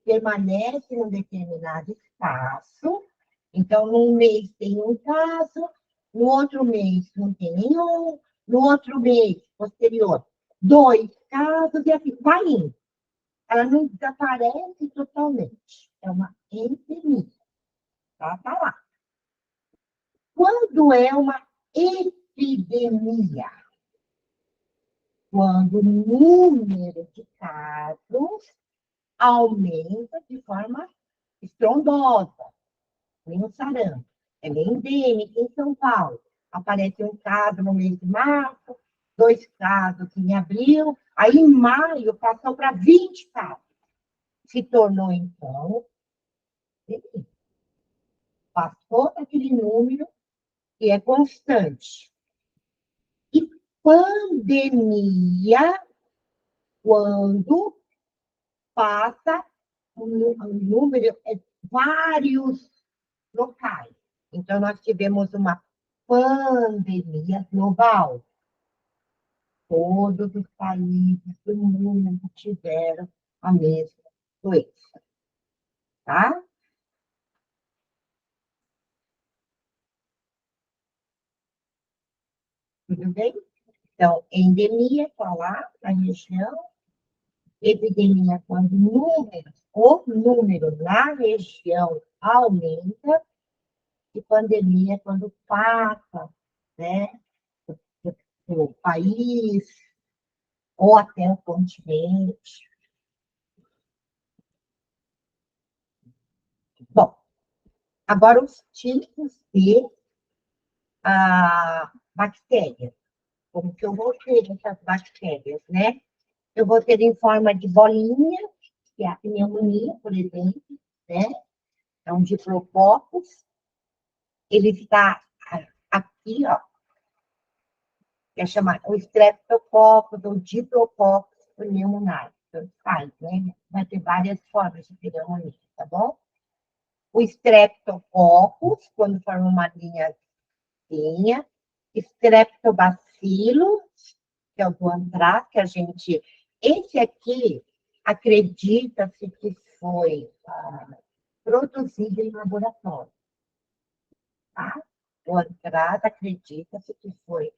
Permanece num determinado espaço. Então, num mês tem um caso, no outro mês não tem nenhum, no outro mês posterior, 2 casos, e assim, vai indo. Ela não desaparece totalmente. É uma endemia. Tá lá. Quando é uma epidemia? Quando o número de casos aumenta de forma estrondosa. Nem o sarampo. É bem endêmico em São Paulo. Aparece um caso no mês de março, 2 casos em abril, aí em maio passou para 20 casos. Se tornou, então, passou aquele número que é constante. E pandemia, quando passa um número em vários locais. Então, nós tivemos uma pandemia global. Todos os países do mundo tiveram a mesma doença. Tá? Tudo bem? Então, endemia está lá na região, epidemia quando o número na região aumenta, e pandemia quando passa, né, o país ou até o continente. Bom, agora os tipos de bactérias. Como que eu vou ter essas bactérias, né? Eu vou ter em forma de bolinha, que é a pneumonia, por exemplo, né? É um diplococcus. Ele está aqui, ó, que é chamado o streptococcus ou diplococcus pneumoniae. Então, faz, né? Vai ter várias formas de pneumonia, tá bom? O streptococcus, quando forma uma linhazinha, streptobacillus, que é o do antrax, que a gente... Esse aqui, acredita-se que foi produzido em laboratório, tá? O antrax, acredita-se que foi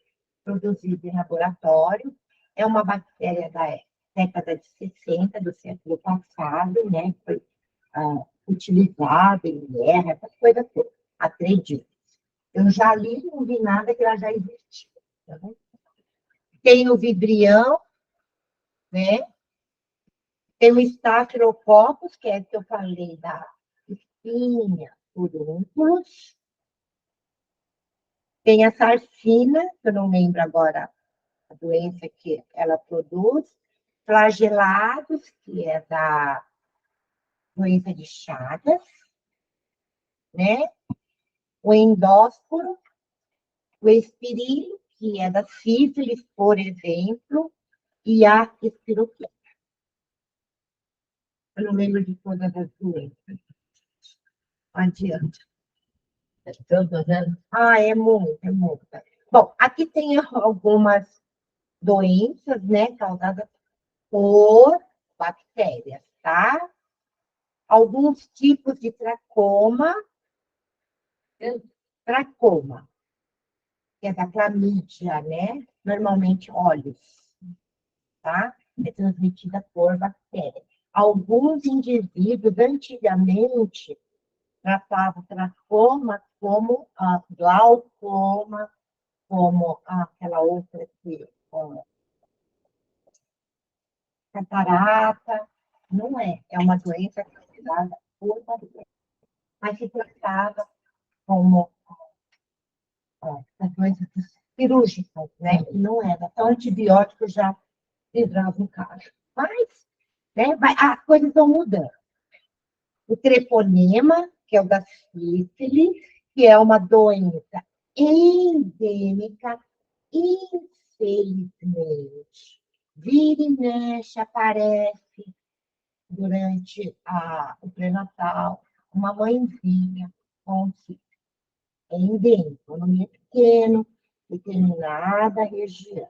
produzido em laboratório, é uma bactéria da década de 60 do século passado, né? Foi utilizada em guerra, essa coisa toda, acredito. Eu já li, não vi nada que ela já existiu. Tá? Tem o vibrião, né? Tem o Staphylococcus, que é o que eu falei da espinha, furúnculos. Tem a sarcina, que eu não lembro agora a doença que ela produz. Flagelados, que é da doença de Chagas, né? O endósporo, o espirilho, que é da sífilis, por exemplo, e a espiroqueta. Eu não lembro de todas as doenças. Não adianta. É muito, é muito. Bom, aqui tem algumas doenças, né, causadas por bactérias, tá? Alguns tipos de tracoma, que é da clamídia, né? Normalmente olhos, tá? É transmitida por bactérias. Alguns indivíduos, antigamente, tratavam tracoma como glaucoma, como aquela outra que catarata. Não é, é uma doença utilizada por bactérias. Mas se tratava como as doenças cirúrgicas, né? E não era. Então, antibiótico já livrava o caso. Mas, né, as coisas vão mudando. O treponema, que é o da sífilis, que é uma doença endêmica, infelizmente. Vira e mexe, aparece durante o pré-natal, uma mãezinha com sífilis. É endêmico, não é pequeno, determinada região.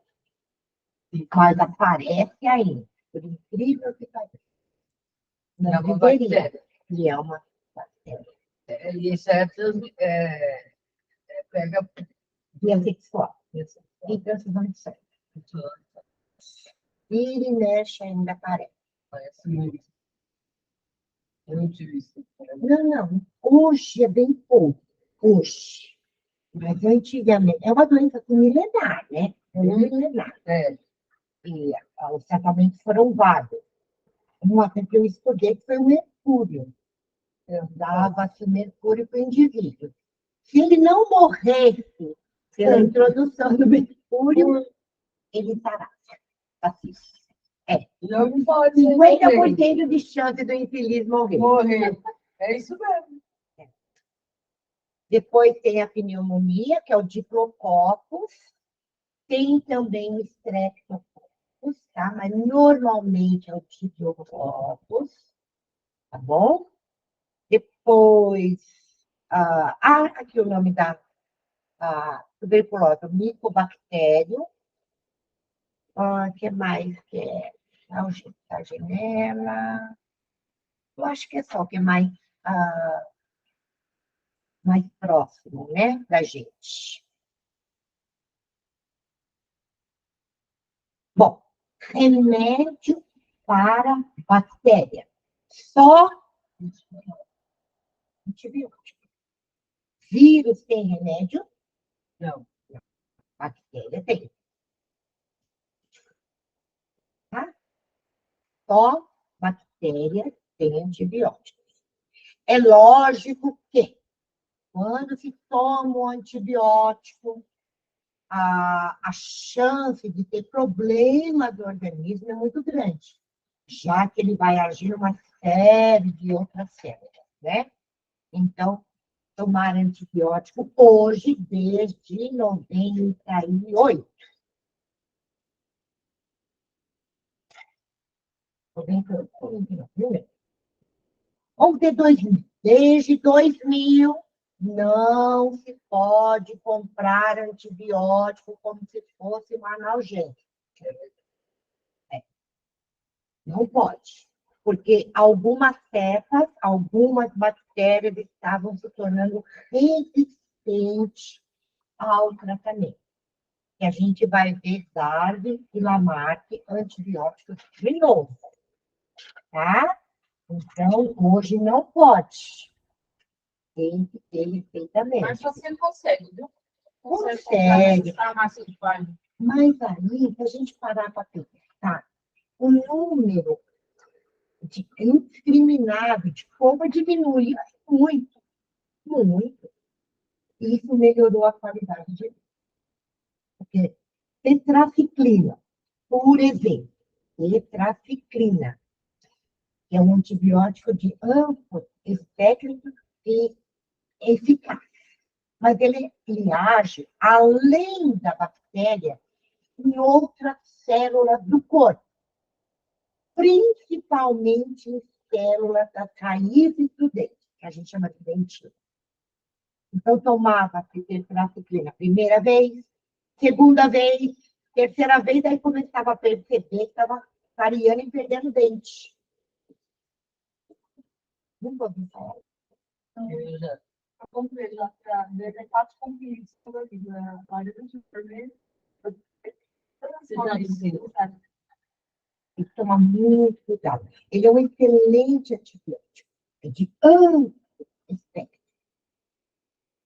Mas aparece ainda, por incrível que pareça. É Não uma deveria. bactéria. E é uma bactéria. E certas pega Via sexual. E transfusão. Vira e mexe ainda aparece. parece muito. Eu não tive isso. Não. Hoje é bem pouco. Hoje. Mas antigamente. É uma doença milenar, né? É milenar. É, E os tratamentos foram vários. Uma coisa que eu estudei que foi o mercúrio. Eu dava-se mercúrio para o indivíduo. Se ele não morresse pela introdução do mercúrio, ele sarava. Assim. não pode 50% de chance do infeliz morrer. morrer. É isso mesmo. Depois tem a pneumonia, que é o diplococcus. Tem também o streptococcus, tá? Mas normalmente é o diplococcus, tá bom? Depois, aqui o nome da tuberculose, o micobactério. Que mais que é? A genela. Eu acho que é só o que é mais próximo, né, da gente. Bom, remédio para bactéria. Só antibiótico. Vírus tem remédio? Não. Bactéria tem. Tá? Só bactéria tem antibióticos. É lógico que, quando se toma um antibiótico, a chance de ter problema do organismo é muito grande, já que ele vai agir numa série de outras células, né? Então, tomar antibiótico hoje, desde 98. Ou de 2000. Desde 2000, não se pode comprar antibiótico como se fosse um analgésico. Não pode. Porque algumas cepas, algumas bactérias estavam se tornando resistentes ao tratamento. E a gente vai ver Darwin e Lamarck antibióticos de novo. Tá? Então, hoje não pode. Tem que ter receita Mas médica. você consegue, viu? Consegue. Farmácia de bairro. Mas aí, se a gente parar para pensar, o número indiscriminado de compra diminui muito, muito. E isso melhorou a qualidade de vida. Porque tetraciclina, por exemplo, tetraciclina, que é um antibiótico de amplo espectro e eficaz. Mas ele age além da bactéria em outras células do corpo, principalmente em células das raízes do dente, que a gente chama de dentina. Então, tomava tetraciclina primeira vez, segunda vez, terceira vez, aí começava a perceber que estava variando e perdendo dente. Não vou falar. Eu já Eu comprei lá para ver 4 comprimidos toda a vida. Olha, eu supermercado. Você já disse. Tem que tomar muito cuidado. Ele é um excelente antibiótico. É de amplo espectro.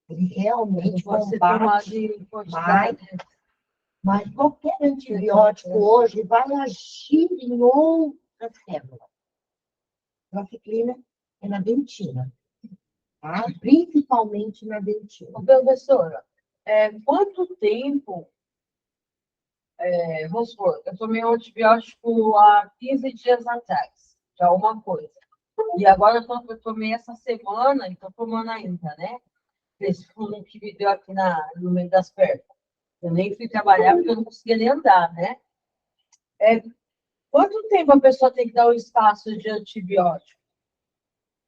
Ele realmente Pode ser tomado combate, em quantidade. mas qualquer antibiótico hoje vai agir em outras células. A ciclina é na dentina, tá? Principalmente na dentina. Ô, professora, quanto tempo, vamos supor, eu tomei um antibiótico há 15 dias atrás, já é uma coisa. E agora eu tomei essa semana e estou tomando ainda, né? Esse fundo que me deu aqui no meio das pernas. Eu nem fui trabalhar porque eu não conseguia nem andar, né? Quanto tempo a pessoa tem que dar o espaço de antibiótico?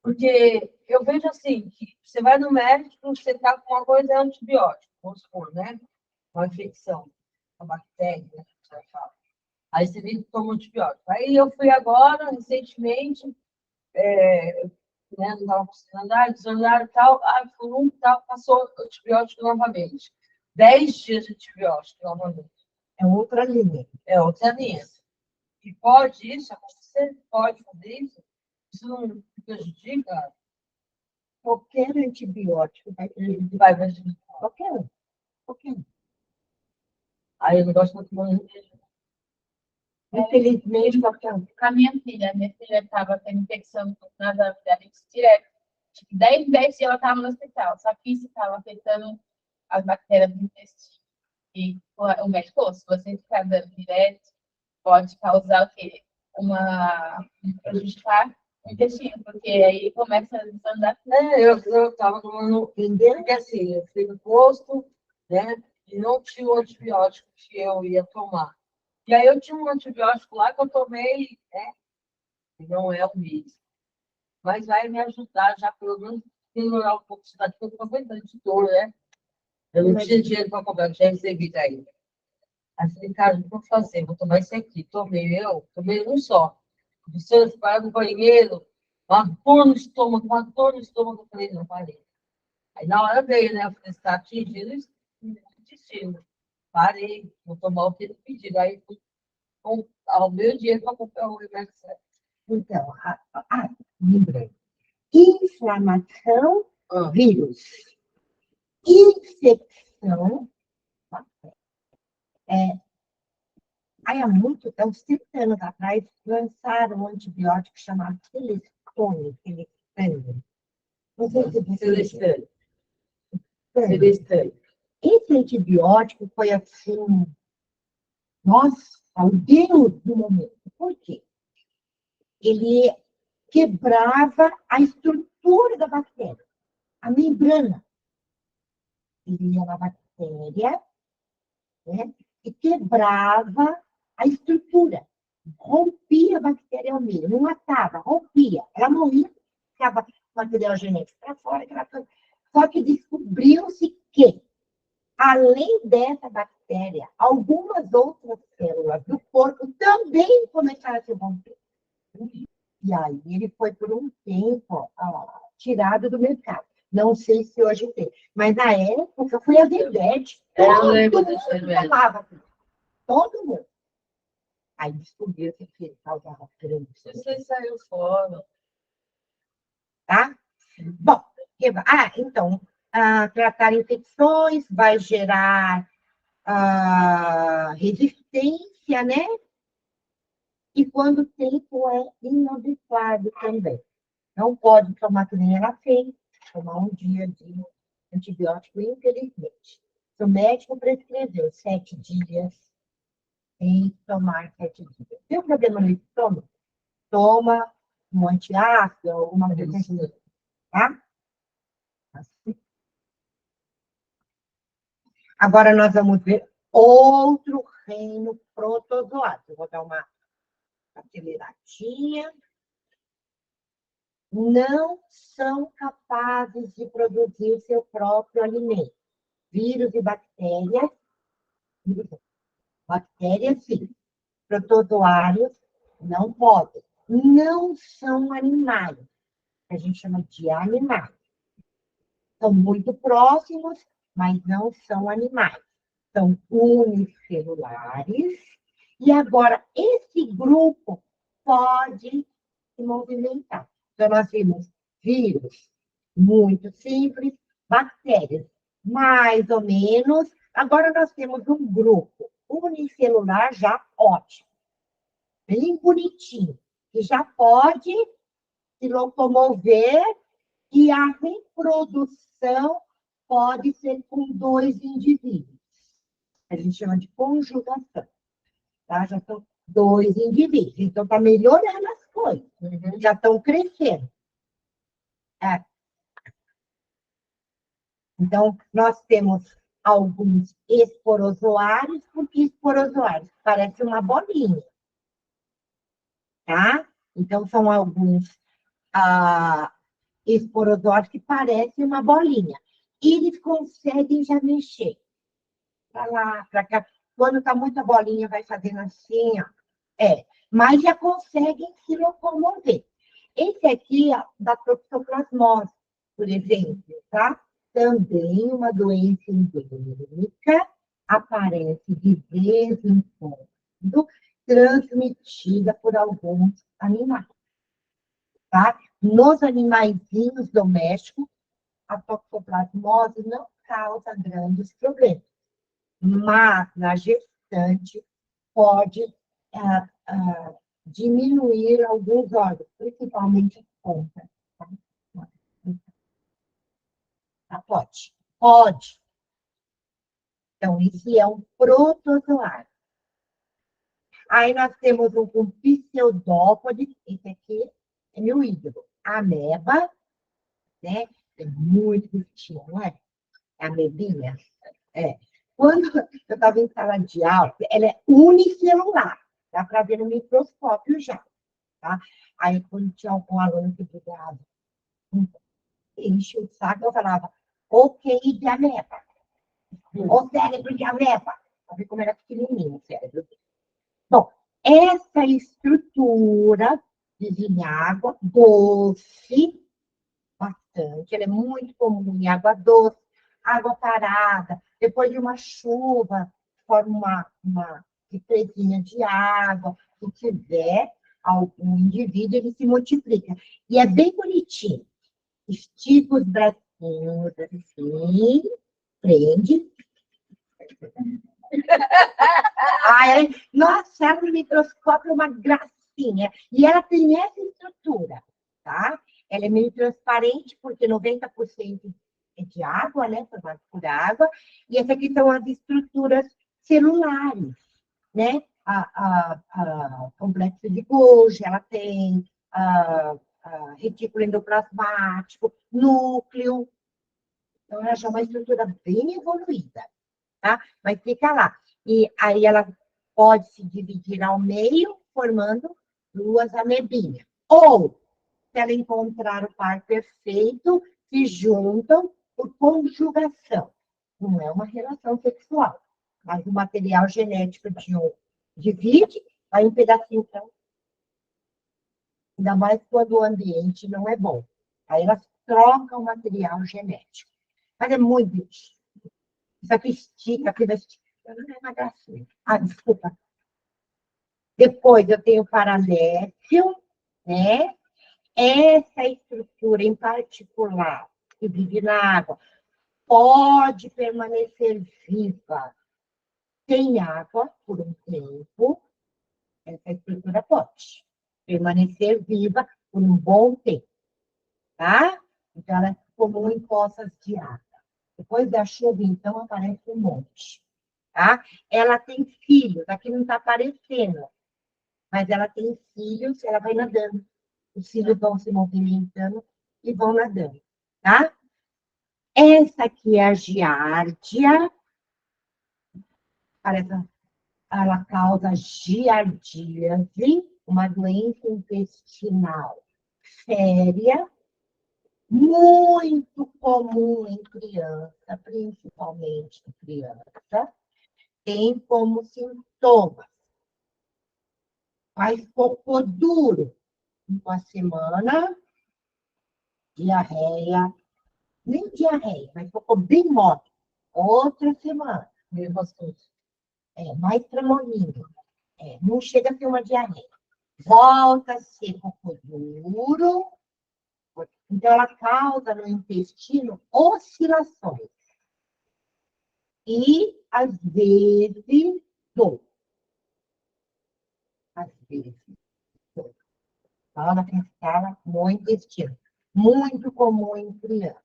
Porque eu vejo assim, que você vai no médico, você está com uma coisa, é antibiótico, vamos supor, né? Uma infecção, uma bactéria, né? Que você fala. Aí você vem e toma antibiótico. Aí eu fui agora, recentemente, né? Não estava conseguindo andar, desandaram e tal, foi tal, passou antibiótico novamente. 10 dias de antibiótico novamente. É outra linha. É outra linha. E pode isso acontecer? Pode fazer isso? Isso não prejudica? Qualquer antibiótico vai prejudicar. Vai prejudicar. Qualquer um. Qualquer um. Aí eu não gosto muito de Infelizmente, qualquer um. Com a minha filha estava tendo infecção nas amígdalas direto. Tipo, 10 em 10 dias ela estava no hospital. Só que isso estava afetando as bactérias do intestino. E o médico falou, se você ficar dando direto, pode causar o quê? Prejudicar o intestino, porque aí começa a desandar. Eu estava tomando, porque assim, eu fui no posto, né? E não tinha o antibiótico que eu ia tomar. E aí eu tinha um antibiótico lá que eu tomei, né? E não é o mesmo. Mas vai me ajudar já, pelo menos, melhorar um pouco isso daqui, porque eu estou aguentando de dor, né? Eu não tinha dinheiro para comprar, não tinha recebido ainda. Aí falei, cara, o que eu vou fazer? Vou tomar esse aqui. Tomei um só. Você vai no banheiro, uma dor no estômago, uma dor no estômago. Eu falei, não, parei. Aí na hora veio, né? Eu falei, está atingindo o intestino. Parei, vou tomar o que ele pediu. Aí fui ao meu dinheiro para comprar o remédio certo. Então, lembrei. Inflamação, vírus. Infecção, há uns 30 anos atrás, lançaram um antibiótico chamado Celestone. Não sei se você Celestane. Esse antibiótico foi assim, nossa, o Deus do momento. Por quê? Ele quebrava a estrutura da bactéria, a membrana. Ele era uma bactéria, né, e quebrava a estrutura, rompia a bactéria ao meio, não matava, rompia. Ela morria, ficava material genético para fora, aquela coisa. Só que descobriu-se que, além dessa bactéria, algumas outras células do corpo também começaram a se romper. E aí ele foi, por um tempo, tirado do mercado. Não sei se hoje tem. Mas na época foi a verdade. Eu lembro Todo desse mundo remédio. tomava. Todo mundo. Aí descobriu que ele causava câncer. Você saiu fora. Tá? Bom, então, tratar infecções vai gerar resistência, né? E quando o tempo é inadequado também. Não pode tomar que nem ela fez, tomar um dia de antibiótico, infelizmente. Se o médico prescreveu 7 dias, tem que tomar 7 dias. Tem um problema no estômago? Toma um antiácido, alguma coisa assim, tá? Assim. Agora nós vamos ver outro reino protozoário. Eu vou dar uma aceleradinha. Não são capazes de produzir seu próprio alimento. Vírus e bactérias, sim. Protozoários não podem. Não são animais, que a gente chama de animais. São muito próximos, mas não são animais. São unicelulares. E agora, esse grupo pode se movimentar. Então, nós temos vírus, muito simples, bactérias, mais ou menos. Agora, nós temos um grupo unicelular já ótimo, bem bonitinho, que já pode se locomover e a reprodução pode ser com 2 indivíduos. A gente chama de conjugação. Tá? Já são 2 indivíduos. Então, está melhorando as coisas. Já estão crescendo. É. Então, nós temos alguns esporozoários, porque esporozoários parece uma bolinha. Tá? Então, são alguns esporozoários que parecem uma bolinha. E eles conseguem já mexer para lá, para cá. Quando está muita bolinha, vai fazendo assim, ó. Mas já conseguem se locomover. Esse aqui, ó, da toxoplasmose, por exemplo, tá? Também uma doença endêmica, aparece de vez em quando, transmitida por alguns animais, tá? Nos animaizinhos domésticos, a toxoplasmose não causa grandes problemas, mas na gestante pode diminuir alguns órgãos, principalmente a ponta. Tá? Pode. Então, esse é um protozoário. Aí nós temos um pseudópode, esse aqui é meu ídolo. Ameba, né? É muito bonitinho, não é? É a amebinha. Quando eu estava em sala de aula, ela é unicelular. Dá para ver no microscópio já. Tá? Aí, quando tinha algum aluno que brigava, enche o saco, eu falava, ok, de ameba. O cérebro de ameba. Para ver como era pequenininho o cérebro. Bom, essa estrutura vive em água doce, bastante. Ela é muito comum em água doce, água parada. Depois de uma chuva, forma uma represinha de água. Se tiver algum indivíduo, ele se multiplica. E é bem bonitinho. Estica os bracinhos assim, prende. Nossa, ela no microscópio é uma gracinha. E ela tem essa estrutura, tá? Ela é meio transparente, porque 90% é de água, né? Formado por água. E essas aqui são as estruturas celulares, né? A complexo de Golgi, ela tem retículo endoplasmático, núcleo. Então, ela já é uma estrutura bem evoluída, tá? Mas fica lá. E aí ela pode se dividir ao meio, formando 2 amebinhas. Ou, se ela encontrar o par perfeito, se juntam por conjugação. Não é uma relação sexual, mas o material genético de um divide, vai um pedacinho, então. Ainda mais quando o ambiente não é bom. Aí elas trocam o material genético. Mas é muito difícil. Isso aqui estica, aqui vai esticar. Não é uma gracinha. Desculpa. Depois eu tenho o paramécio, né? Essa estrutura em particular, que vive na água, pode permanecer viva sem água por um tempo. Essa estrutura pode permanecer viva por um bom tempo, tá? Então, ela é comum em poças de água. Depois da chuva, então, aparece um monte, tá? Ela tem cílios, aqui não está aparecendo, mas ela tem cílios, ela vai nadando. Os cílios vão se movimentando e vão nadando, tá? Essa aqui é a giardia. Ela causa giardíase, uma doença intestinal séria, muito comum em criança, principalmente em criança, tem como sintomas. Faz cocô duro, uma semana, diarreia, nem diarreia, mas cocô bem mole. Outra semana, meio gostoso. Mais tremolinho. Não chega a ser uma diarreia. Volta a ser cocô duro. Então, ela causa no intestino oscilações. E, às vezes, dor. Às vezes, dor. Fala com escala no intestino. Muito comum em criança.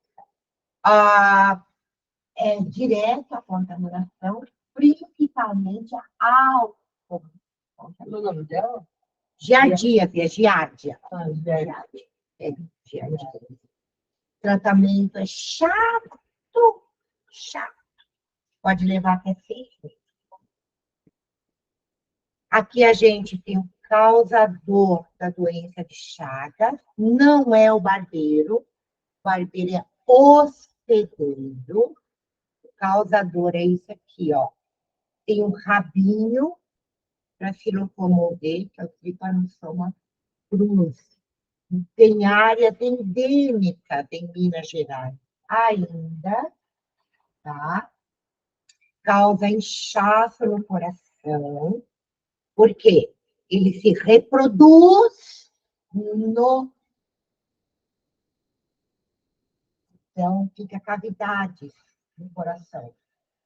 É direta a contaminação, principalmente a álcool. O nome dela? Giardia, é giardia. Giardia. É, giardia. Tratamento é chato, chato. Pode levar até 6 meses. Aqui a gente tem o causador da doença de Chagas, não é o barbeiro. O barbeiro é hospedeiro. O causador é isso aqui, ó. Tem um rabinho para se locomover, que é o Trypanosoma cruzi. Tem área endêmica em Minas Gerais ainda, tá? Causa inchaço no coração. Por quê? Ele se reproduz no... Então, fica cavidades no coração,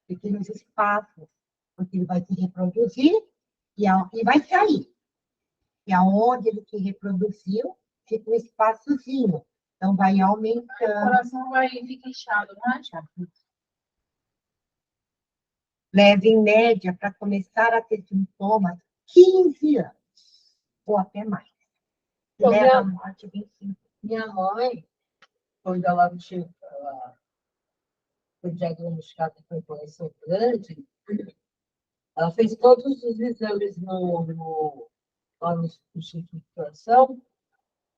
pequenos espaços, porque ele vai se reproduzir e vai sair. E aonde ele se reproduziu, fica um espaçozinho. Então, vai O aumentando. coração vai ficar inchado, né? Leva, em média, para começar a ter sintomas, 15 anos, ou até mais. Então, Leva à morte 25. Minha mãe, quando ela foi diagnosticada com inflamação grande, ela fez todos os exames lá no Instituto de Coração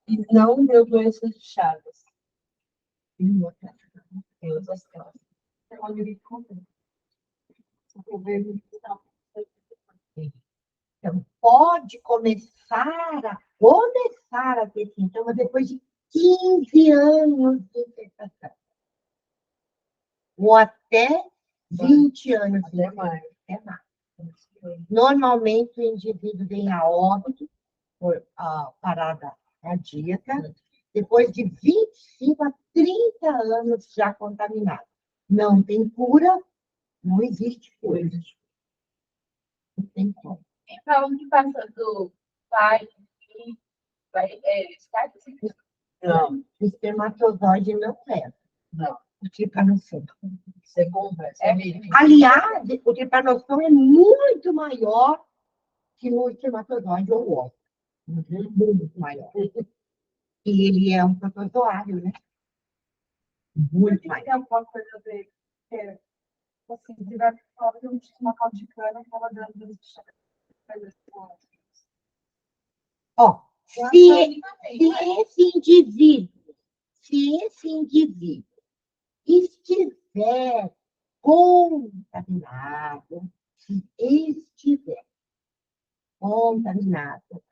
e não deu doença de Chagas. Em outras causas. Então, pode começar a ter sintomas depois de 15 anos de infestação. Ou até 20 anos de Até mais. Até mais. Normalmente, o indivíduo vem a óbito por parada cardíaca, depois de 25 a 30 anos já contaminado. Não tem cura, não existe cura. Não tem como. E falam que passa do pai e vai, está assim. Não, O espermatozoide não leva. não. O tripanossoma. Você conversa. Aliás, o tripanossoma é muito maior que o espermatozoide ou o óvulo. Muito maior. E ele é um protozoário, né? Muito maior. Tem alguma coisa a ver? Assim, se tiver uma caldo de cana, que ela dando Ó, se esse indivíduo estiver contaminado,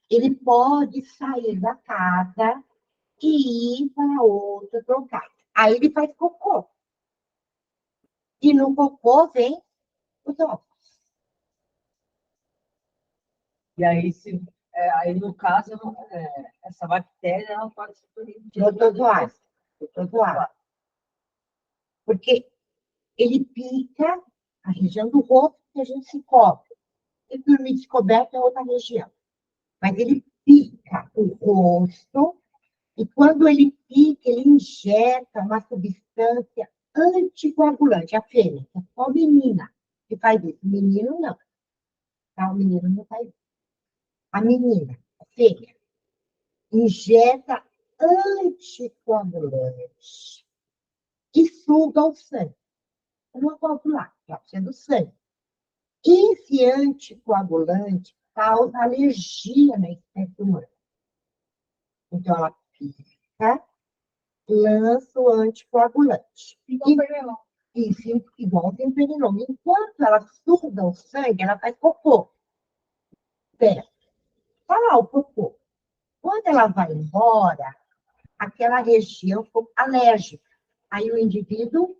ele pode sair da casa e ir para outro lugar. Aí ele faz cocô. E no cocô vem os ovos. E aí, aí no caso, essa bactéria ela pode se Protozoário. Porque ele pica a região do rosto que a gente se cobre. E dormir descoberto é outra região. Mas ele pica o rosto, e quando ele pica, ele injeta uma substância anticoagulante, a fêmea, é só menina que faz isso. O menino não. Tá? O menino não faz isso. A menina, a fêmea, injeta anticoagulante e suga o sangue. Não é coagular, é do sangue. Esse anticoagulante causa alergia na espécie humana. Então, ela pica, lança o anticoagulante. Isso, igual o perinol. Enquanto ela suga o sangue, ela faz cocô. Certo? Tá lá o cocô. Quando ela vai embora, aquela região ficou alérgica. Aí o indivíduo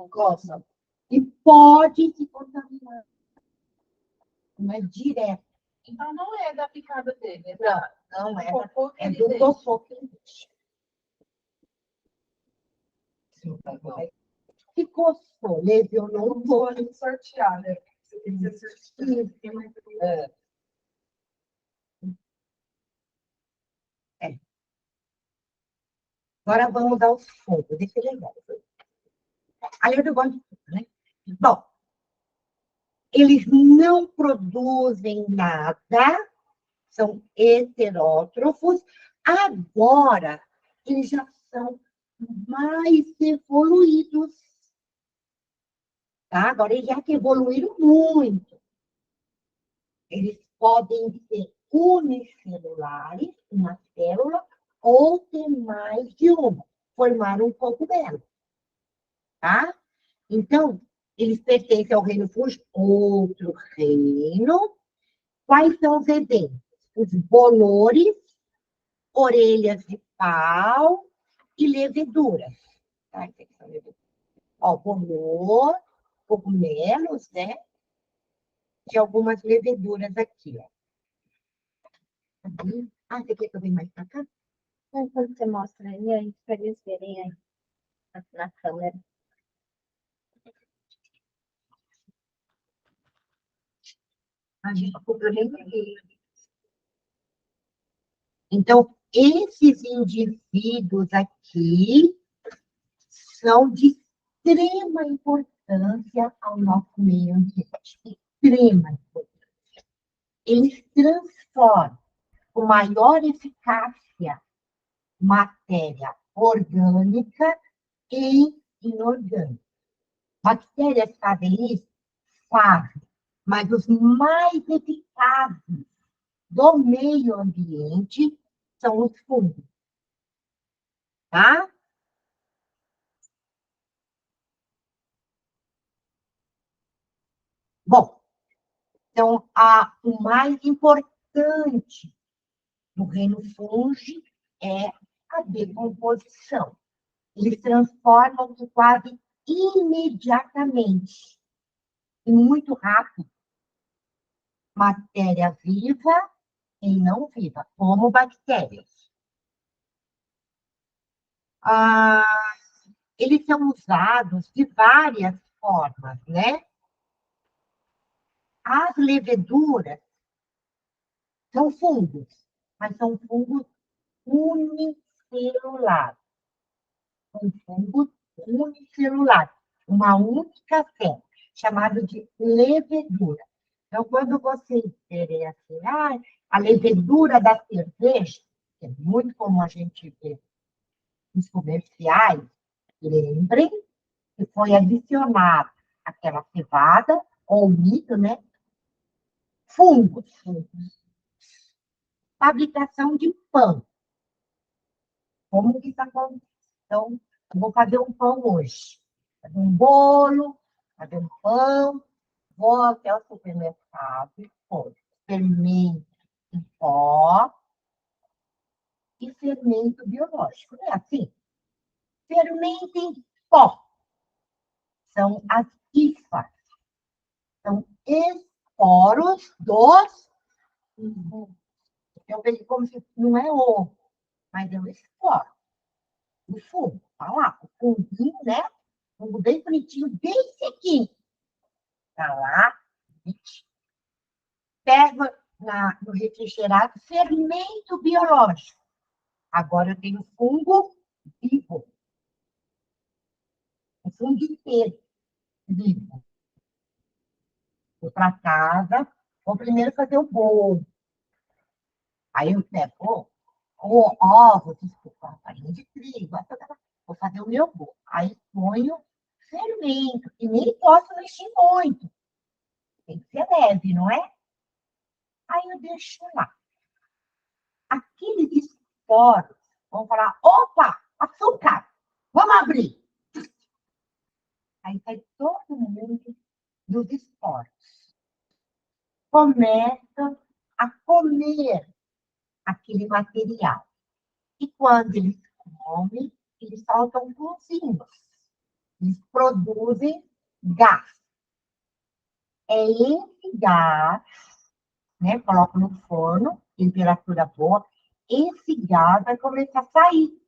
gosta. E pode se contaminar. Não é direto. Então não é da picada dele, é Não é. cocô que É ele do deixa. cocô que ele deixa. Se coçou, lesionou o corpo. sortear, né? Você tem que ser sorteado. É. Agora vamos dar os fungos. Deixa eu legal. Aí eu gosto de tudo, né? Bom, eles não produzem nada, são heterótrofos. Agora, eles já são mais evoluídos. Tá? Agora, eles já evoluíram muito. Eles podem ser unicelulares, uma célula, ou ter mais de uma, formar um cogumelo. Tá? Então, eles pertencem ao reino fungi, outro reino. Quais são os exemplos? Os bolores, orelhas de pau e leveduras. Tá? Ó, bolor, cogumelos, né? De algumas leveduras aqui, ó. Ah, você quer que eu venha mais para cá? Quando você mostra aí, para eles verem aí na câmera. Eu nem peguei. Então, esses indivíduos aqui são de extrema importância ao nosso meio ambiente. Extrema importância. Eles transformam com maior eficácia matéria orgânica e inorgânica. Bactérias fazem isso? Fazem. Mas os mais eficazes do meio ambiente são os fungos. Tá? Bom, então, o mais importante do reino fungi é a decomposição. Eles transformam quase imediatamente, e muito rápido, matéria viva em não viva, como bactérias. Eles são usados de várias formas, né? As leveduras são fungos, mas são fungos unicelulares. São fungos unicelulares, uma única célula, chamado de levedura. Então, quando você vê assim, a levedura da cerveja, que é muito comum a gente ver nos comerciais, lembrem que foi adicionada aquela cevada, ou milho, né? Fungos. Fabricação de pão. Como que está acontecendo? Então, eu vou fazer um pão hoje. Fazer um bolo, fazer um pão, vou até o supermercado e compro fermento em pó e fermento biológico. Não é assim? Fermento em pó. São as hifas. São esporos dos... Eu vejo como se não é ovo, mas é um esporo. O fungo, tá lá, o funguinho, né? O fungo bem bonitinho, bem sequinho. Tá lá, pego no refrigerado fermento biológico. Agora eu tenho fungo vivo. O fungo inteiro vivo. Vou para casa, vou primeiro fazer o bolo. Aí eu pego ovos, desculpa, farinha de trigo, vou fazer o meu bolo. Aí ponho fermento, que nem posso mexer muito. Tem que ser leve, não é? Aí eu deixo lá. Aqueles esporos vão falar, opa, açúcar, vamos abrir. Aí sai todo mundo dos esporos. Começam a comer aquele material. E quando eles comem, eles soltam funzinhos. Eles produzem gás. É esse gás, né? Coloco no forno, temperatura boa. Esse gás vai começar a sair,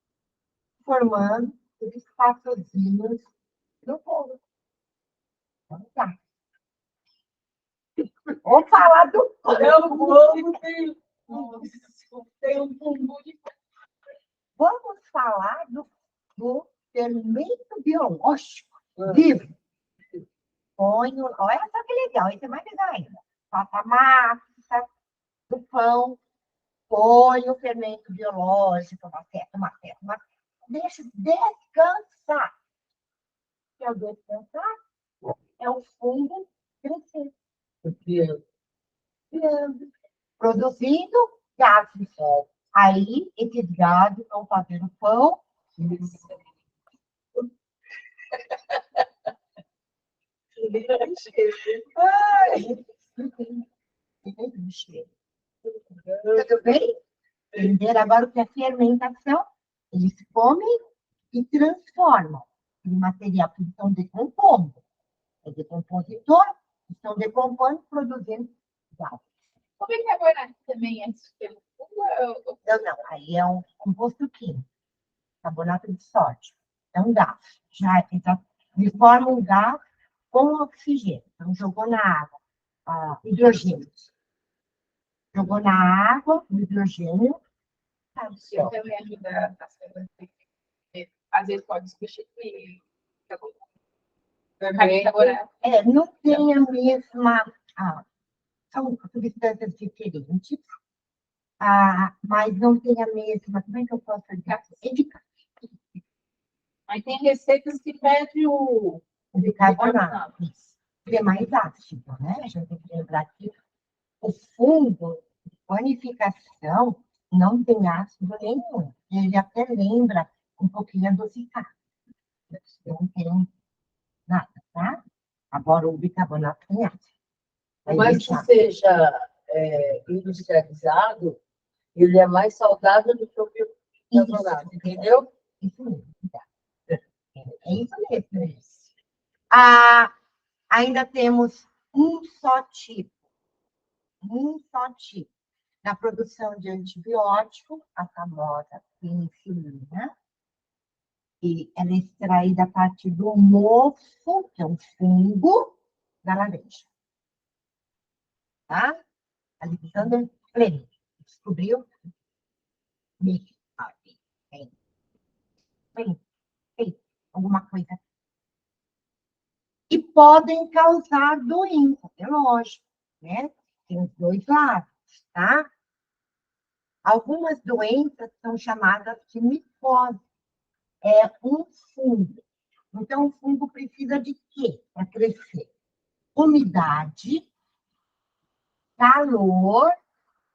formando os espaçozinhos no bolo. Vamos lá. Vamos falar do Eu amo, tem um fungo de Vamos falar do fermento biológico vivo. Ponho, olha só que legal, isso é mais legal ainda. Faça a massa do pão, põe o fermento biológico, uma seta. Deixa descansar. Que é o descansar? É o fungo crescer. Criando, produzindo gases. Aí, esses gases vão fazer o pão. Tudo bem? Entender agora o que é fermentação? Eles comem e transformam em material que estão decompondo. É decompositor, estão decompondo, produzindo gás. Como é que agora também é sistema? Não, aí é um composto químico, carbonato de sódio. É um gás. Já forma um gás com oxigênio. Então, jogou na água hidrogênio. Jogou na água o hidrogênio. Eu também ajuda a saber. Às vezes pode substituir. Agora, Não tem a mesma. São substâncias diferentes, mas não tem a mesma. Como é que eu posso dizer? Mas tem receitas que pedem o Bicarbonato. Ele é mais ácido, né? A gente tem que lembrar que o fungo de panificação não tem ácido nenhum. Ele até lembra um pouquinho adocicado. Não tem nada, tá? Agora o bicarbonato tem ácido. mais que seja industrializado, ele é mais saudável do que o bicarbonato, entendeu? Isso mesmo. É isso mesmo. Ainda temos um só tipo. Na produção de antibiótico, a famosa penicilina, e ela é extraída a partir do mofo, que é um fungo, da laranja. Tá? Alexander Fleming descobriu. Tem alguma coisa. E podem causar doença, é lógico, né? Tem os dois lados, tá? Algumas doenças são chamadas de micose. É um fungo. Então, o fungo precisa de quê para crescer? Umidade, calor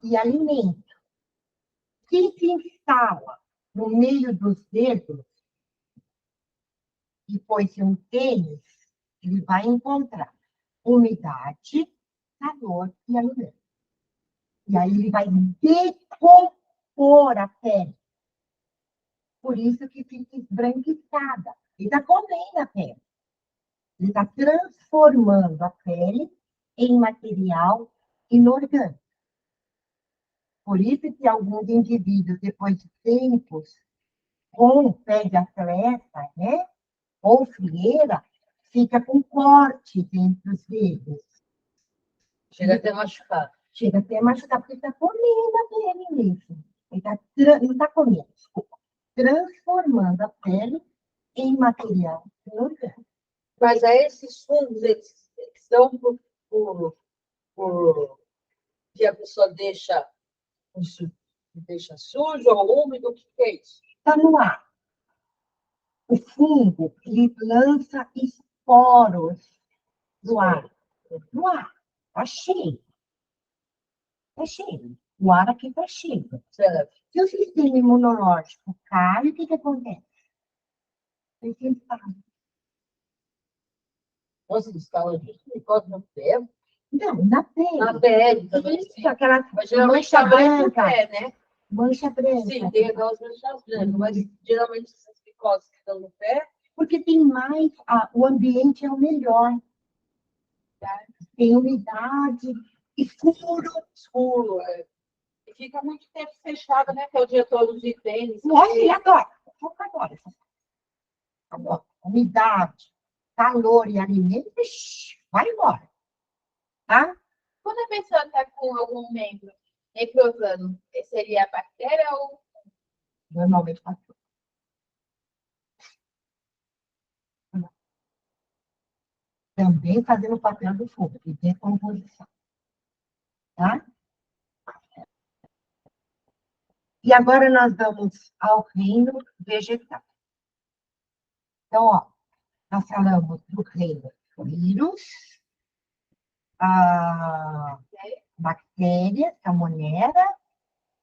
e alimento. Se instala no meio dos dedos e põe-se um tênis, ele vai encontrar umidade, calor e alimento. E aí ele vai decompor a pele. Por isso que fica esbranquiçada. Ele está comendo a pele. Ele está transformando a pele em material inorgânico. Por isso que alguns indivíduos, depois de tempos, com pé de atleta, né? Ou frieira, fica com corte entre os dedos. Chega até machucar. Chega até machucar, porque está comendo a pele mesmo. Ele não está comendo, desculpa. Transformando a pele em material inorgânico. Mas aí esses fungos, eles são que a pessoa deixa sujo ou úmido, o que é isso? Está no ar. O fungo, ele lança esporos no ar. No ar. Está cheio. Está cheio. O ar aqui está cheio. Certo. Se o sistema imunológico cai, o que acontece? Ele se instala. Nossa, eles falam disso, micose no pé. Não, na pele. Na pele também. Isso, aquela Mas geralmente mancha está mais no branca. pé, né? Mancha branca. Sim, tem aquelas manchas brancas, mas geralmente essas micoses que estão no pé. Porque tem mais, o ambiente é o melhor. Tem umidade, escuro. E fica muito tempo fechado, né? Que é o dia todo de tênis. Nossa, e agora? Agora. Umidade, calor e alimento, vai embora. Tá? quando a pessoa está com algum membro necrosando, seria a bactéria ou Normalmente faz tudo. Também fazendo o papel do fungo, de decomposição. Tá? E agora nós vamos ao reino vegetal. Então, ó, nós falamos do reino vírus, a bactéria, salmonela,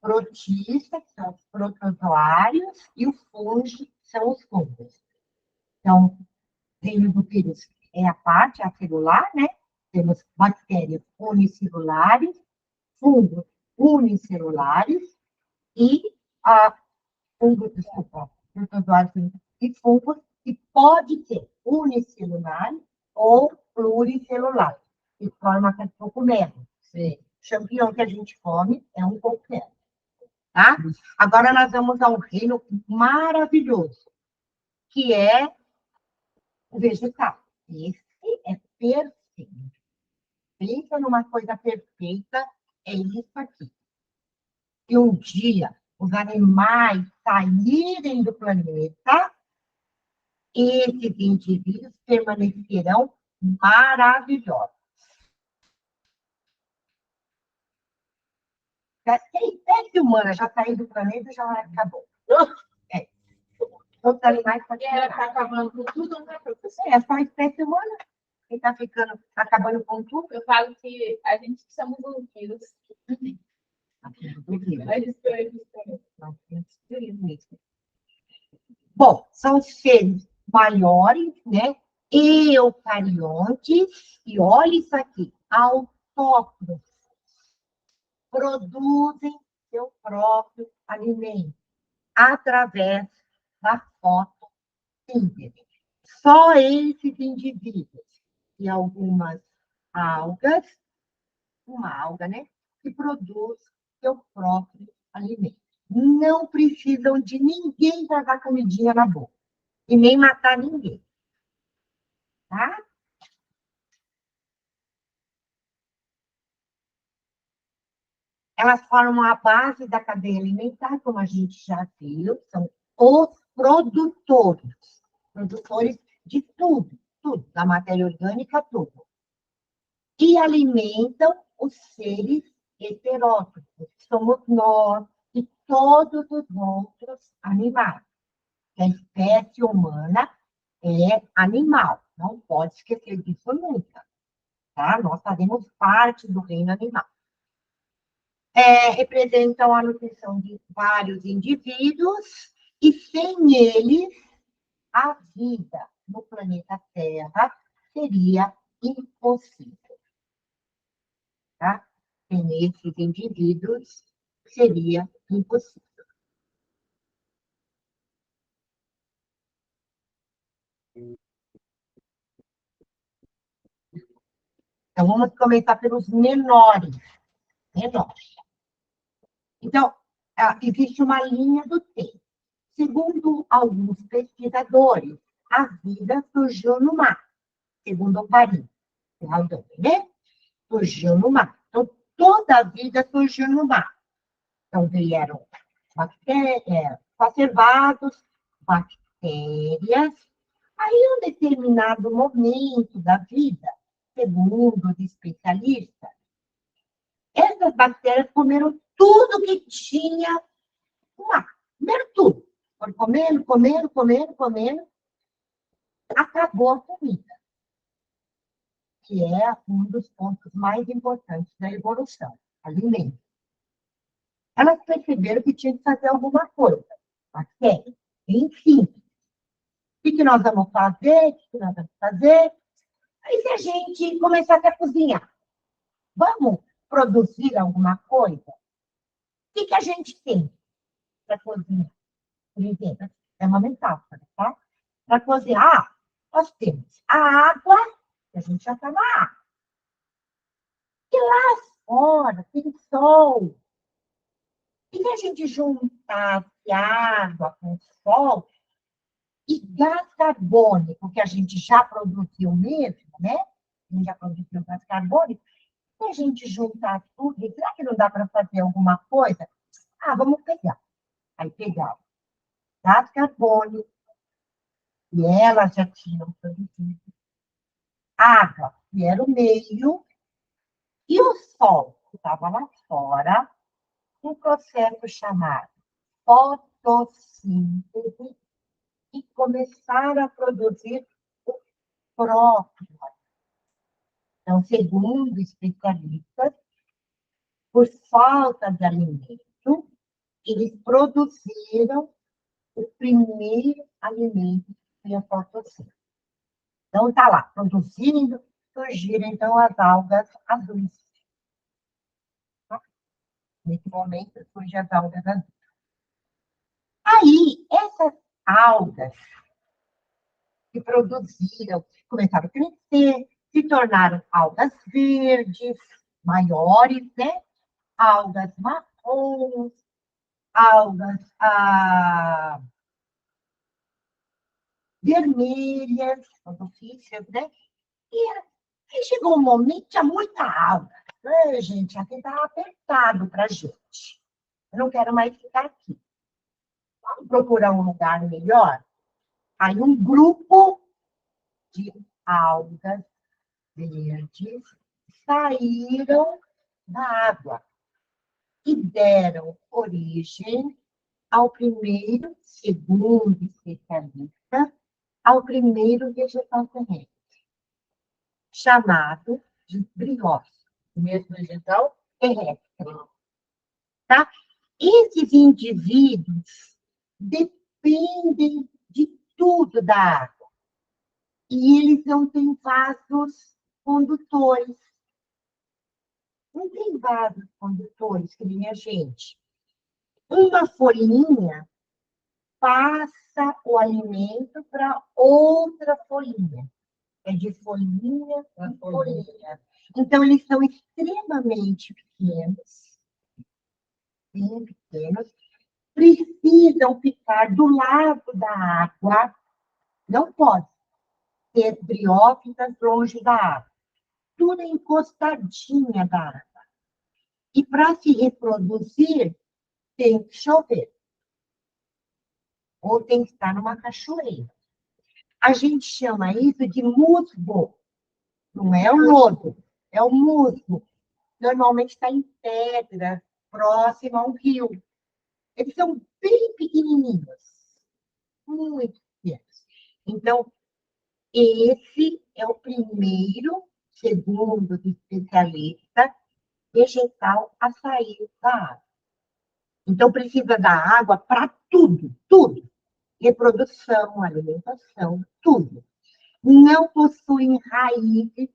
protista, que são os protozoários, e o fungo, são os fungos. Então, reino do vírus é a parte celular, né? Temos bactérias unicelulares, fungos unicelulares e fungos, desculpa, protozoários e fungos que pode ser unicelular ou pluricelular, de forma que estou comendo. O champignon que a gente come é um qualquer. Tá? Agora nós vamos a um reino maravilhoso, que é o vegetal. Esse é perfeito. Pensa numa coisa perfeita, é isso aqui. E um dia os animais saírem do planeta, esses indivíduos permanecerão maravilhosos. Se a espécie humana já sair do planeta, já acabou. É. Todos os animais E ela está acabando com tudo, né, professor? É só a espécie humana que está ficando, acabando com tudo. Eu falo que a gente somos um vírus. Mas Bom, são seres maiores, né? Eucariontes, e olha isso aqui, autótrofos, produzem seu próprio alimento através da fotossíntese. Só esses indivíduos e algumas algas, uma alga, né? Que produz seu próprio alimento. Não precisam de ninguém para dar comidinha na boca. E nem matar ninguém. Tá? Elas formam a base da cadeia alimentar, como a gente já viu, são os produtores. Produtores de tudo, tudo, da matéria orgânica, tudo. E alimentam os seres heterótrofos, que somos nós e todos os outros animais. A espécie humana é animal, não pode esquecer disso nunca. Tá? Nós fazemos parte do reino animal. Representam a nutrição de vários indivíduos e, sem eles, a vida no planeta Terra seria impossível. Tá? Sem esses indivíduos, seria impossível. Então, vamos começar pelos menores. Menores. Então, existe uma linha do tempo. Segundo alguns pesquisadores, a vida surgiu no mar, segundo o Paris, né? Surgiu no mar. Então, toda a vida surgiu no mar. Então, vieram conservados, bactérias. Aí, em um determinado momento da vida, segundo os especialistas, essas bactérias comeram tudo que tinha no mar. Comeram tudo. Foram comendo, comendo, comendo, comendo. Acabou a comida, que é um dos pontos mais importantes da evolução, alimento. Elas perceberam que tinha que fazer alguma coisa. Bactéria. Enfim. O que nós vamos fazer? O que nós vamos fazer? Aí, se a gente começasse a cozinhar, vamos produzir alguma coisa? O que a gente tem para cozinhar? Por exemplo, é uma metáfora, tá? Para cozinhar, nós temos a água, que a gente já está na água. E lá fora tem sol. E se a gente juntasse água com sol e gás carbônico, que a gente já produziu mesmo, né? A gente já produziu gás carbônico, se a gente juntar tudo, será que não dá para fazer alguma coisa? Vamos pegar. Aí pegava gás carbônico, e elas já tinham produzido, água, que era o meio, e o sol, que estava lá fora, um processo chamado fotossíntese, e começaram a produzir o próprio. Então, segundo especialistas, por falta de alimento, eles produziram o primeiro alimento que a fotossíntese. Então, está lá, produzindo, surgiram, então, as algas azuis. Nesse momento, surgem as algas azuis. Aí, essas algas que produziram, começaram a crescer, se tornaram algas verdes, maiores, né? Algas marrons, algas vermelhas, fotofícias, né? E aí chegou um momento, tinha muita alga. Ai, gente, aqui está apertado para a gente. Eu não quero mais ficar aqui. Vamos procurar um lugar melhor? Aí um grupo de algas verdes saíram da água e deram origem ao primeiro, segundo especialista, ao primeiro vegetal terrestre, chamado de briófito. Mesmo vegetal? Terrestre. Tá? Esses indivíduos dependem de tudo da água. E eles não têm vasos condutores. Não tem vasos condutores, que nem a gente. Uma folhinha passa o alimento para outra folhinha. É de folhinha em folhinha. Então, eles são extremamente pequenos, bem pequenos, precisam ficar do lado da água, não pode ter briófitas longe da água, tudo encostadinha da água. E para se reproduzir, tem que chover. Ou tem que estar numa cachoeira. A gente chama isso de musgo. Não é o lodo, é o musgo. Normalmente está em pedra, próximo a um rio. Eles são bem pequenininhos. Muito pequenos. Então, esse é o primeiro, segundo o especialista, vegetal a sair da água. Então, precisa da água para tudo, tudo. Reprodução, alimentação, tudo. Não possuem raízes,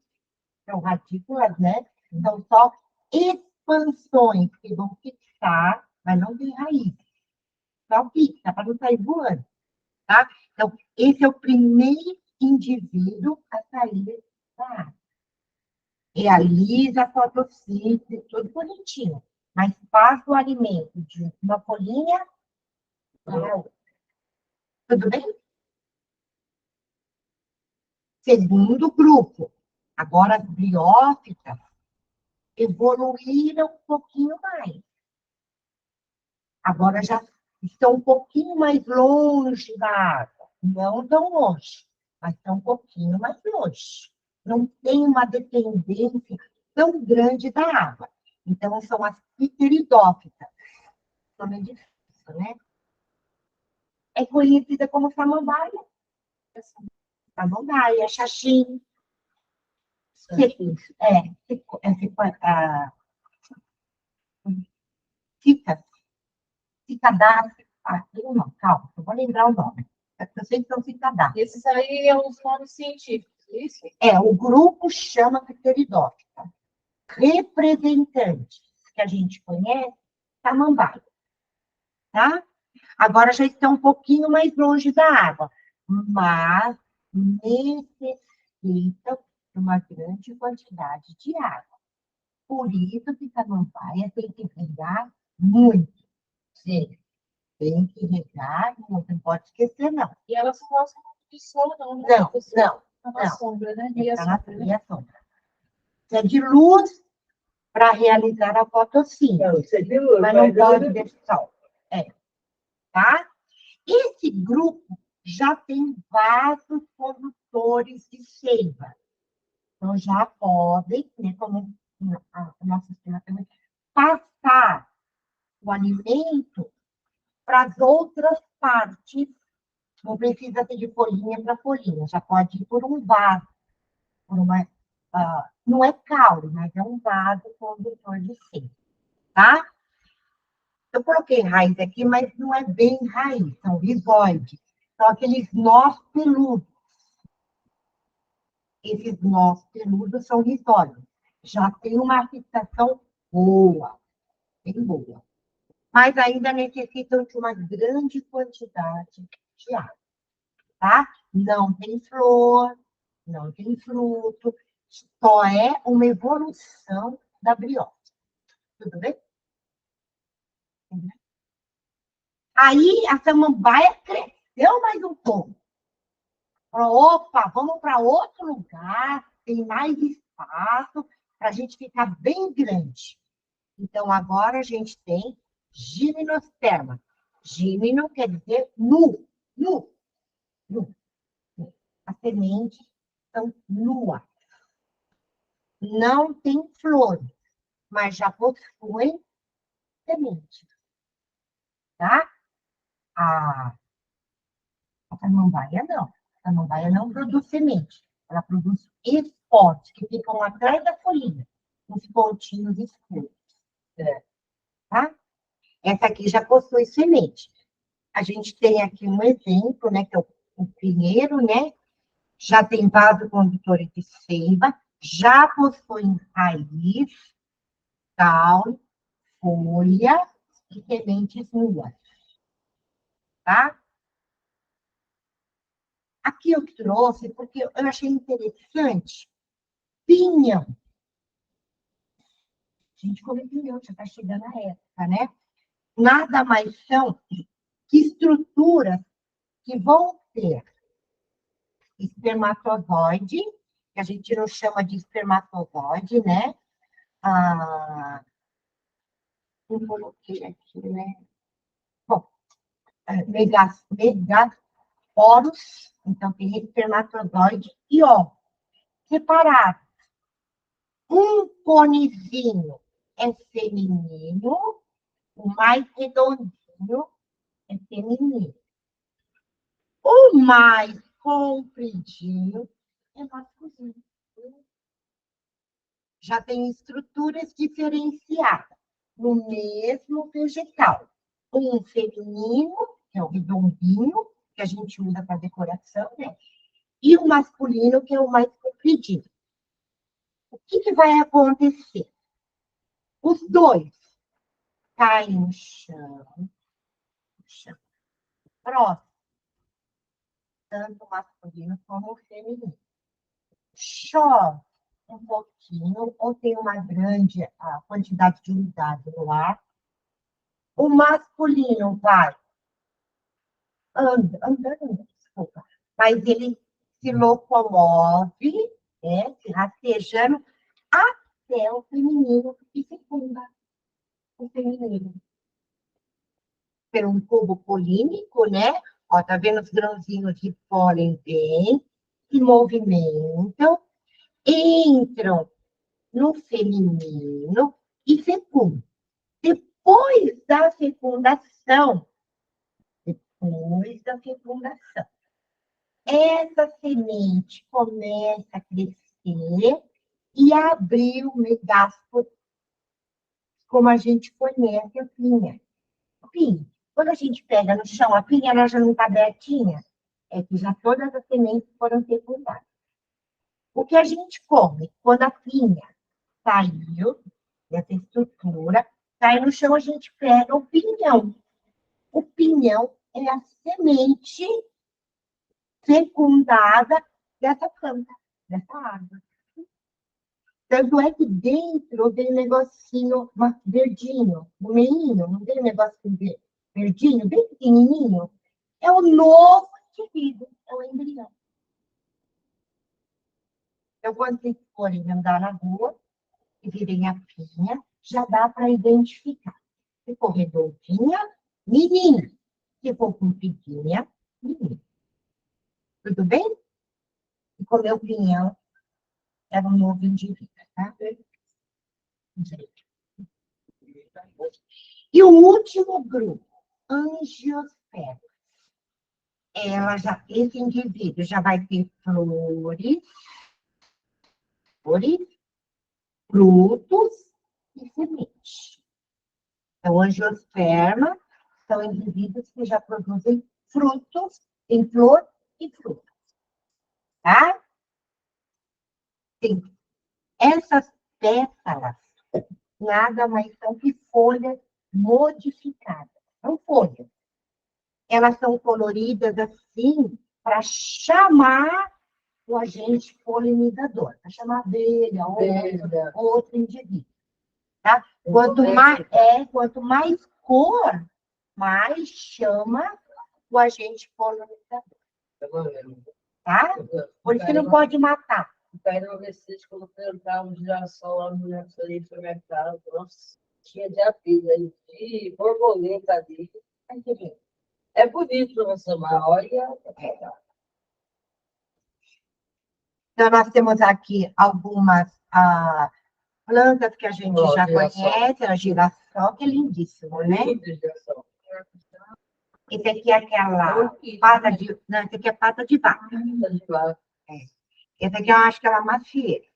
são radículas, né? São só expansões que vão fixar, mas não tem raízes. Só fixa, para não sair voando, tá? Então, esse é o primeiro indivíduo a sair da água. Realiza a fotossíntese, tudo bonitinho, mas passa o alimento de uma folhinha para outra. Tudo bem? Segundo grupo, agora as briófitas evoluíram um pouquinho mais. Agora já estão um pouquinho mais longe da água. Não tão longe, mas estão um pouquinho mais longe. Não tem uma dependência tão grande da água. Então, são as pteridófitas. Também difícil, né? É conhecida como samambaia. Samambaia, xaxim. Cicadáceo. Não, calma, eu vou lembrar o nome. Eu sei que são cicadáceos. Esses aí são os nomes científicos, isso? O grupo chama pteridófita. Representantes que a gente conhece, samambaia. Tá? Agora já estão um pouquinho mais longe da água, mas necessitam de uma grande quantidade de água. Por isso que samambaia tem que regar muito. Sim, tem que regar, não pode esquecer, não. E elas não gostam muito de sol, não, né? Não. Tá na sombra, né? E a sombra, né? E a sombra. Precisa de luz para realizar a fotossíntese. Mas não pode ver sol. Tá? Esse grupo já tem vasos condutores de seiva. Então, já podem, né, como a nossa sistema também, passar o alimento para as outras partes. Não precisa ser de folhinha para folhinha, já pode ir por um vaso, por uma, não é caule, mas é um vaso condutor de seiva, tá? Eu coloquei raiz aqui, mas não é bem raiz, são rizóides. São aqueles nós peludos. Esses nós peludos são rizóides. Já tem uma fixação boa, bem boa. Mas ainda necessitam de uma grande quantidade de água, tá? Não tem flor, não tem fruto, só é uma evolução da briose. Tudo bem? Aí a samambaia cresceu mais um pouco. Falou, opa, vamos para outro lugar, tem mais espaço para a gente ficar bem grande. Então, agora a gente tem gimnosperma. Gimno quer dizer nu, nu, nu. As sementes são nuas. Não tem flores, mas já possuem sementes. Tá? A samambaia não. A samambaia não produz semente. Ela produz esporos, que ficam atrás da folhinha, uns pontinhos escuros. Tá? Essa aqui já possui semente. A gente tem aqui um exemplo, né, que é o pinheiro, né? Já tem vaso condutor de seiva, já possui raiz, caule, folha e sementes nuas. Tá? Aqui eu trouxe porque eu achei interessante. Pinhão. A gente come pinhão, já está chegando a época, né? Nada mais são que estruturas que vão ter espermatozoide, que a gente não chama de espermatozoide, né? Eu coloquei aqui, né? Bom, megasporos, então tem espermatozoide e óvulo separado. Um conezinho é feminino, o mais redondinho é feminino. O mais compridinho é masculino. Já tem estruturas diferenciadas no mesmo vegetal. Um feminino, que é o redondinho, que a gente usa para decoração, né? E o masculino, que é o mais compridinho. O que vai acontecer? Os dois caem no chão, próximo, tanto o masculino como o feminino. Chove um pouquinho, ou tem uma grande quantidade de umidade no ar. O masculino vai andando, desculpa, mas ele se locomove, né, se rastejando, até o feminino e fecunda o feminino. Pelo um cubo polínico, né? Ó, tá vendo os grãozinhos de pólen vêm, se movimentam, entram no feminino e fecundam. Depois da fecundação, essa semente começa a crescer e abrir o megásporo, como a gente conhece a pinha. Pinha. Quando a gente pega no chão a pinha, ela já não está abertinha. É que já todas as sementes foram fecundadas. O que a gente come quando a pinha saiu dessa estrutura, cai no chão, a gente pega o pinhão. O pinhão é a semente fecundada dessa planta, dessa árvore. Tanto é que dentro tem um negocinho verdinho, no meio, não tem um negocinho verdinho, bem pequenininho. É o novo indivíduo, é o embrião. Então, quando vocês forem andar na rua e virem a pinha, já dá para identificar. Se for redondinha, menina. Se for com pinguinha, menino. Tudo bem? E comeu pinhão, era um novo indivíduo, tá? E o último grupo, angiospermas. Esse indivíduo já vai ter flores, frutos e sementes. Então, angiosperma são indivíduos que já produzem frutos, em flor e frutos. Tá? Sim. Essas pétalas nada mais são que folhas modificadas. São folhas. Elas são coloridas assim para chamar o agente polinizador, para chamar abelha ou outro indivíduo. Tá? Quanto mais cor, mais chama o agente polinizador. Tá? Por isso que não pode matar. Caíram no Recife, quando plantava um girassol lá no supermercado, nossa, tinha de abelha, de borboleta ali. É bonito, nossa, mas olha. Então, nós temos aqui algumas plantas que a gente já conhece, a girassol, que é lindíssimo, né? Esse aqui é aquela pata de... Não, esse aqui é pata de vaca. Esse aqui eu acho que é uma macieira.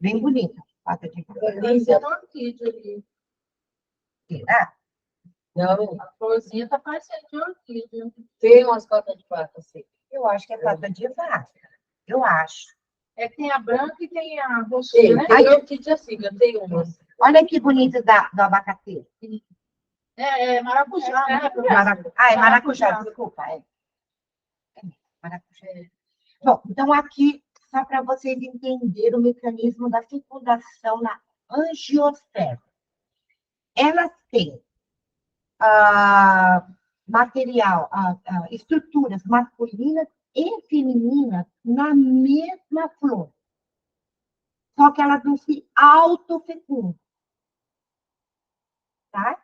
Bem bonita, pata de vaca. Esse é uma orquídea ali. Será? Não, a florzinha tá parecendo de orquídea. Tem umas patas de vaca, assim. Eu acho que é pata de vaca. Eu acho. É, tem a branca e tem a roxinha, né? Tem orquídea assim, eu tenho umas. Olha que bonito do abacateiro. É maracujá, né? É maracujá, desculpa. É maracujá. Bom, então aqui, só para vocês entenderem o mecanismo da fecundação na angiosperma. Elas têm material, estruturas masculinas e femininas na mesma flor. Só que elas não se autofecundam. Tá?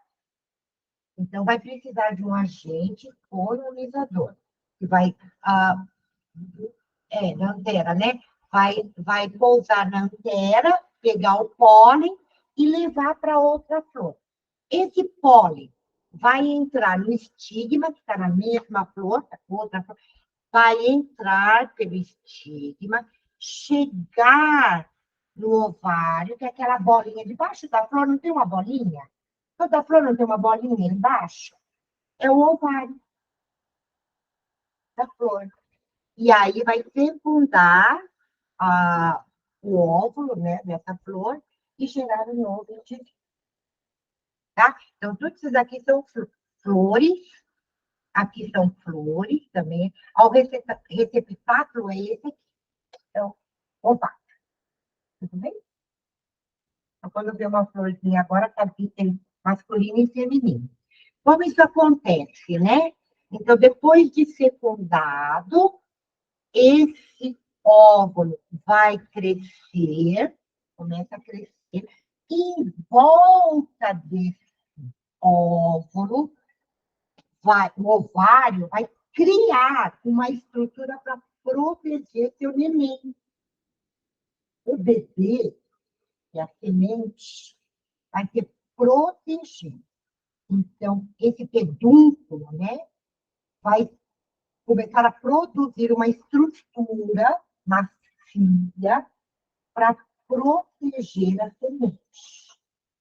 Então, vai precisar de um agente polinizador, que vai, na antera, né? Vai pousar na antera, pegar o pólen e levar para outra flor. Esse pólen vai entrar no estigma, que está na mesma flor, outra flor, vai entrar pelo estigma, chegar no ovário, que é aquela bolinha debaixo da flor, não tem uma bolinha? Toda flor não tem uma bolinha embaixo? É o ovário da flor. E aí vai fecundar o óvulo, né, dessa flor e gerar um novo indivíduo. Tá? Então, todos esses aqui são flores. Aqui são flores também. O receptáculo é esse aqui. Então, opa. Tudo bem? Então, quando vê uma florzinha agora, sabe que tem masculino e feminino. Como isso acontece, né? Então, depois de fecundado, esse óvulo vai crescer, começa a crescer, e em volta desse óvulo, o ovário vai criar uma estrutura para proteger seu neném. O bebê, que é a semente, vai ser protegido. Então, esse pedúnculo, né, vai começar a produzir uma estrutura macia para proteger a semente.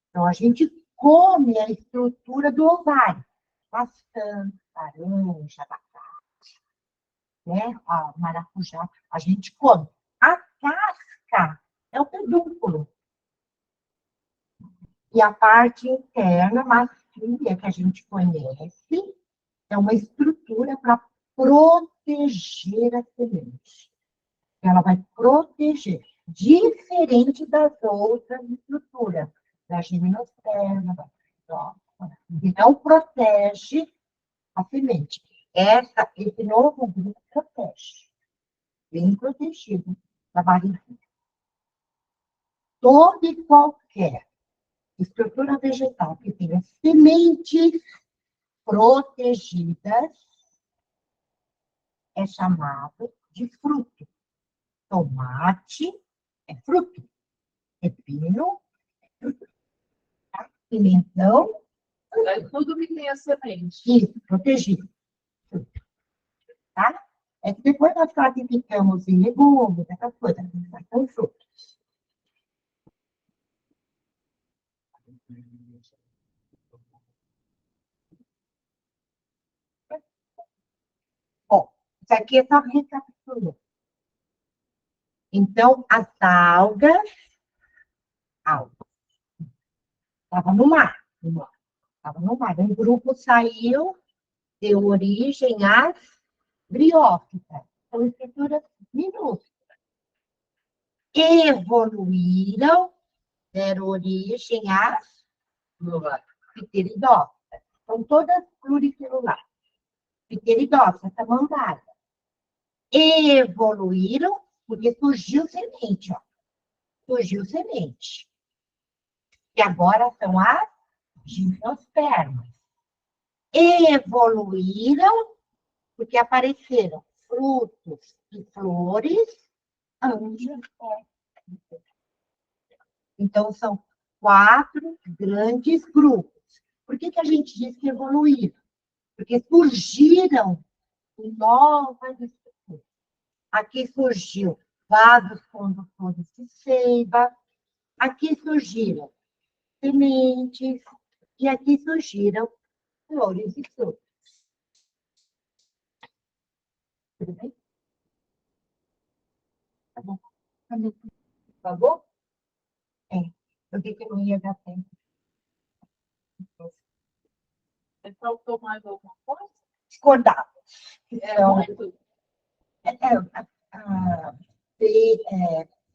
Então, a gente come a estrutura do ovário. Maçã, laranja, abacate, né? A maracujá, a gente come. A casca é o pedúnculo. E a parte interna, macia, que a gente conhece, é uma estrutura para proteger a semente. Ela vai proteger, diferente das outras estruturas, da gimnosperma, que não protege a semente. Esse novo grupo protege, bem protegido da barriga. Toda e qualquer estrutura vegetal que tenha sementes protegidas é chamado de fruto. Tomate é fruto. Pepino é fruto. Tá? Pimentão, É tudo que tem a semente. isso, protegido. Fruto. Tá? É que depois nós classificamos em legumes, essas coisas, são frutos. Bom, isso aqui é só recapitulando. Então, as algas, estava no mar, estava no mar. Um grupo saiu, deu origem às briófitas, são estruturas minúsculas. Evoluíram, deram origem às pteridófitas, são todas pluricelulares. Pteridófita, samambaia. Evoluíram, porque surgiu semente, ó. Surgiu semente. E agora são as gimnospermas. Evoluíram, porque apareceram frutos e flores antes. Então, são 4 grandes grupos. Por que a gente diz que evoluíram? Porque surgiram novas estruturas. Aqui surgiu vasos condutores de seiva, aqui surgiram sementes, e aqui surgiram flores e frutos. Tudo bem? Tá bom. Tá bom? Eu vi que não ia dar tempo. Faltou mais alguma coisa? Discordava. É muito.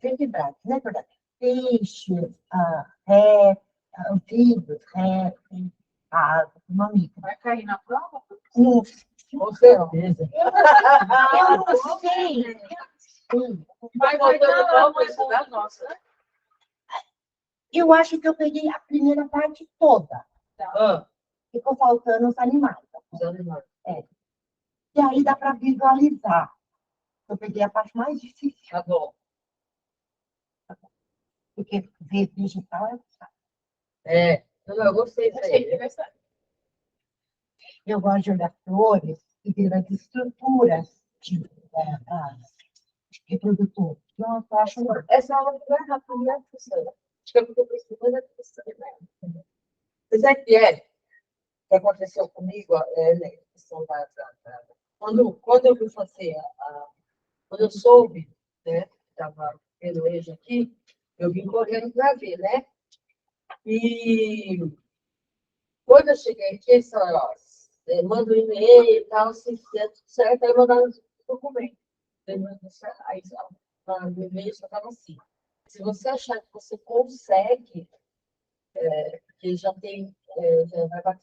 Vertebrados, né? Peixes, anfíbios, répteis, aves, mamíferos. Vai cair na prova? Com certeza. Eu não sei. Vai faltando prova estudar, nossa. Eu acho que eu peguei a primeira parte toda. Ah, Ficou faltando os animais. os animais. E aí dá para visualizar. Eu peguei a parte mais difícil, Tá bom. porque ver vegetal é chato. Eu gostei disso Achei aí. interessante. Eu gosto de olhar flores e ver as estruturas de reprodutor. Nossa, eu acho Essa aula foi rápida, né, professora? Acho que é porque eu preciso da professora, né? Mas é que aconteceu comigo, né, questão quando eu fui fazer, quando eu soube, né, estava vendo hoje aqui, eu vim correndo para ver, né? E quando eu cheguei aqui, eles falaram, ó, manda um e-mail e tal, se fizer tudo certo, aí mandaram os documentos. Aí no e-mail só estava assim. Se você achar que você consegue, que já tem, já vai bater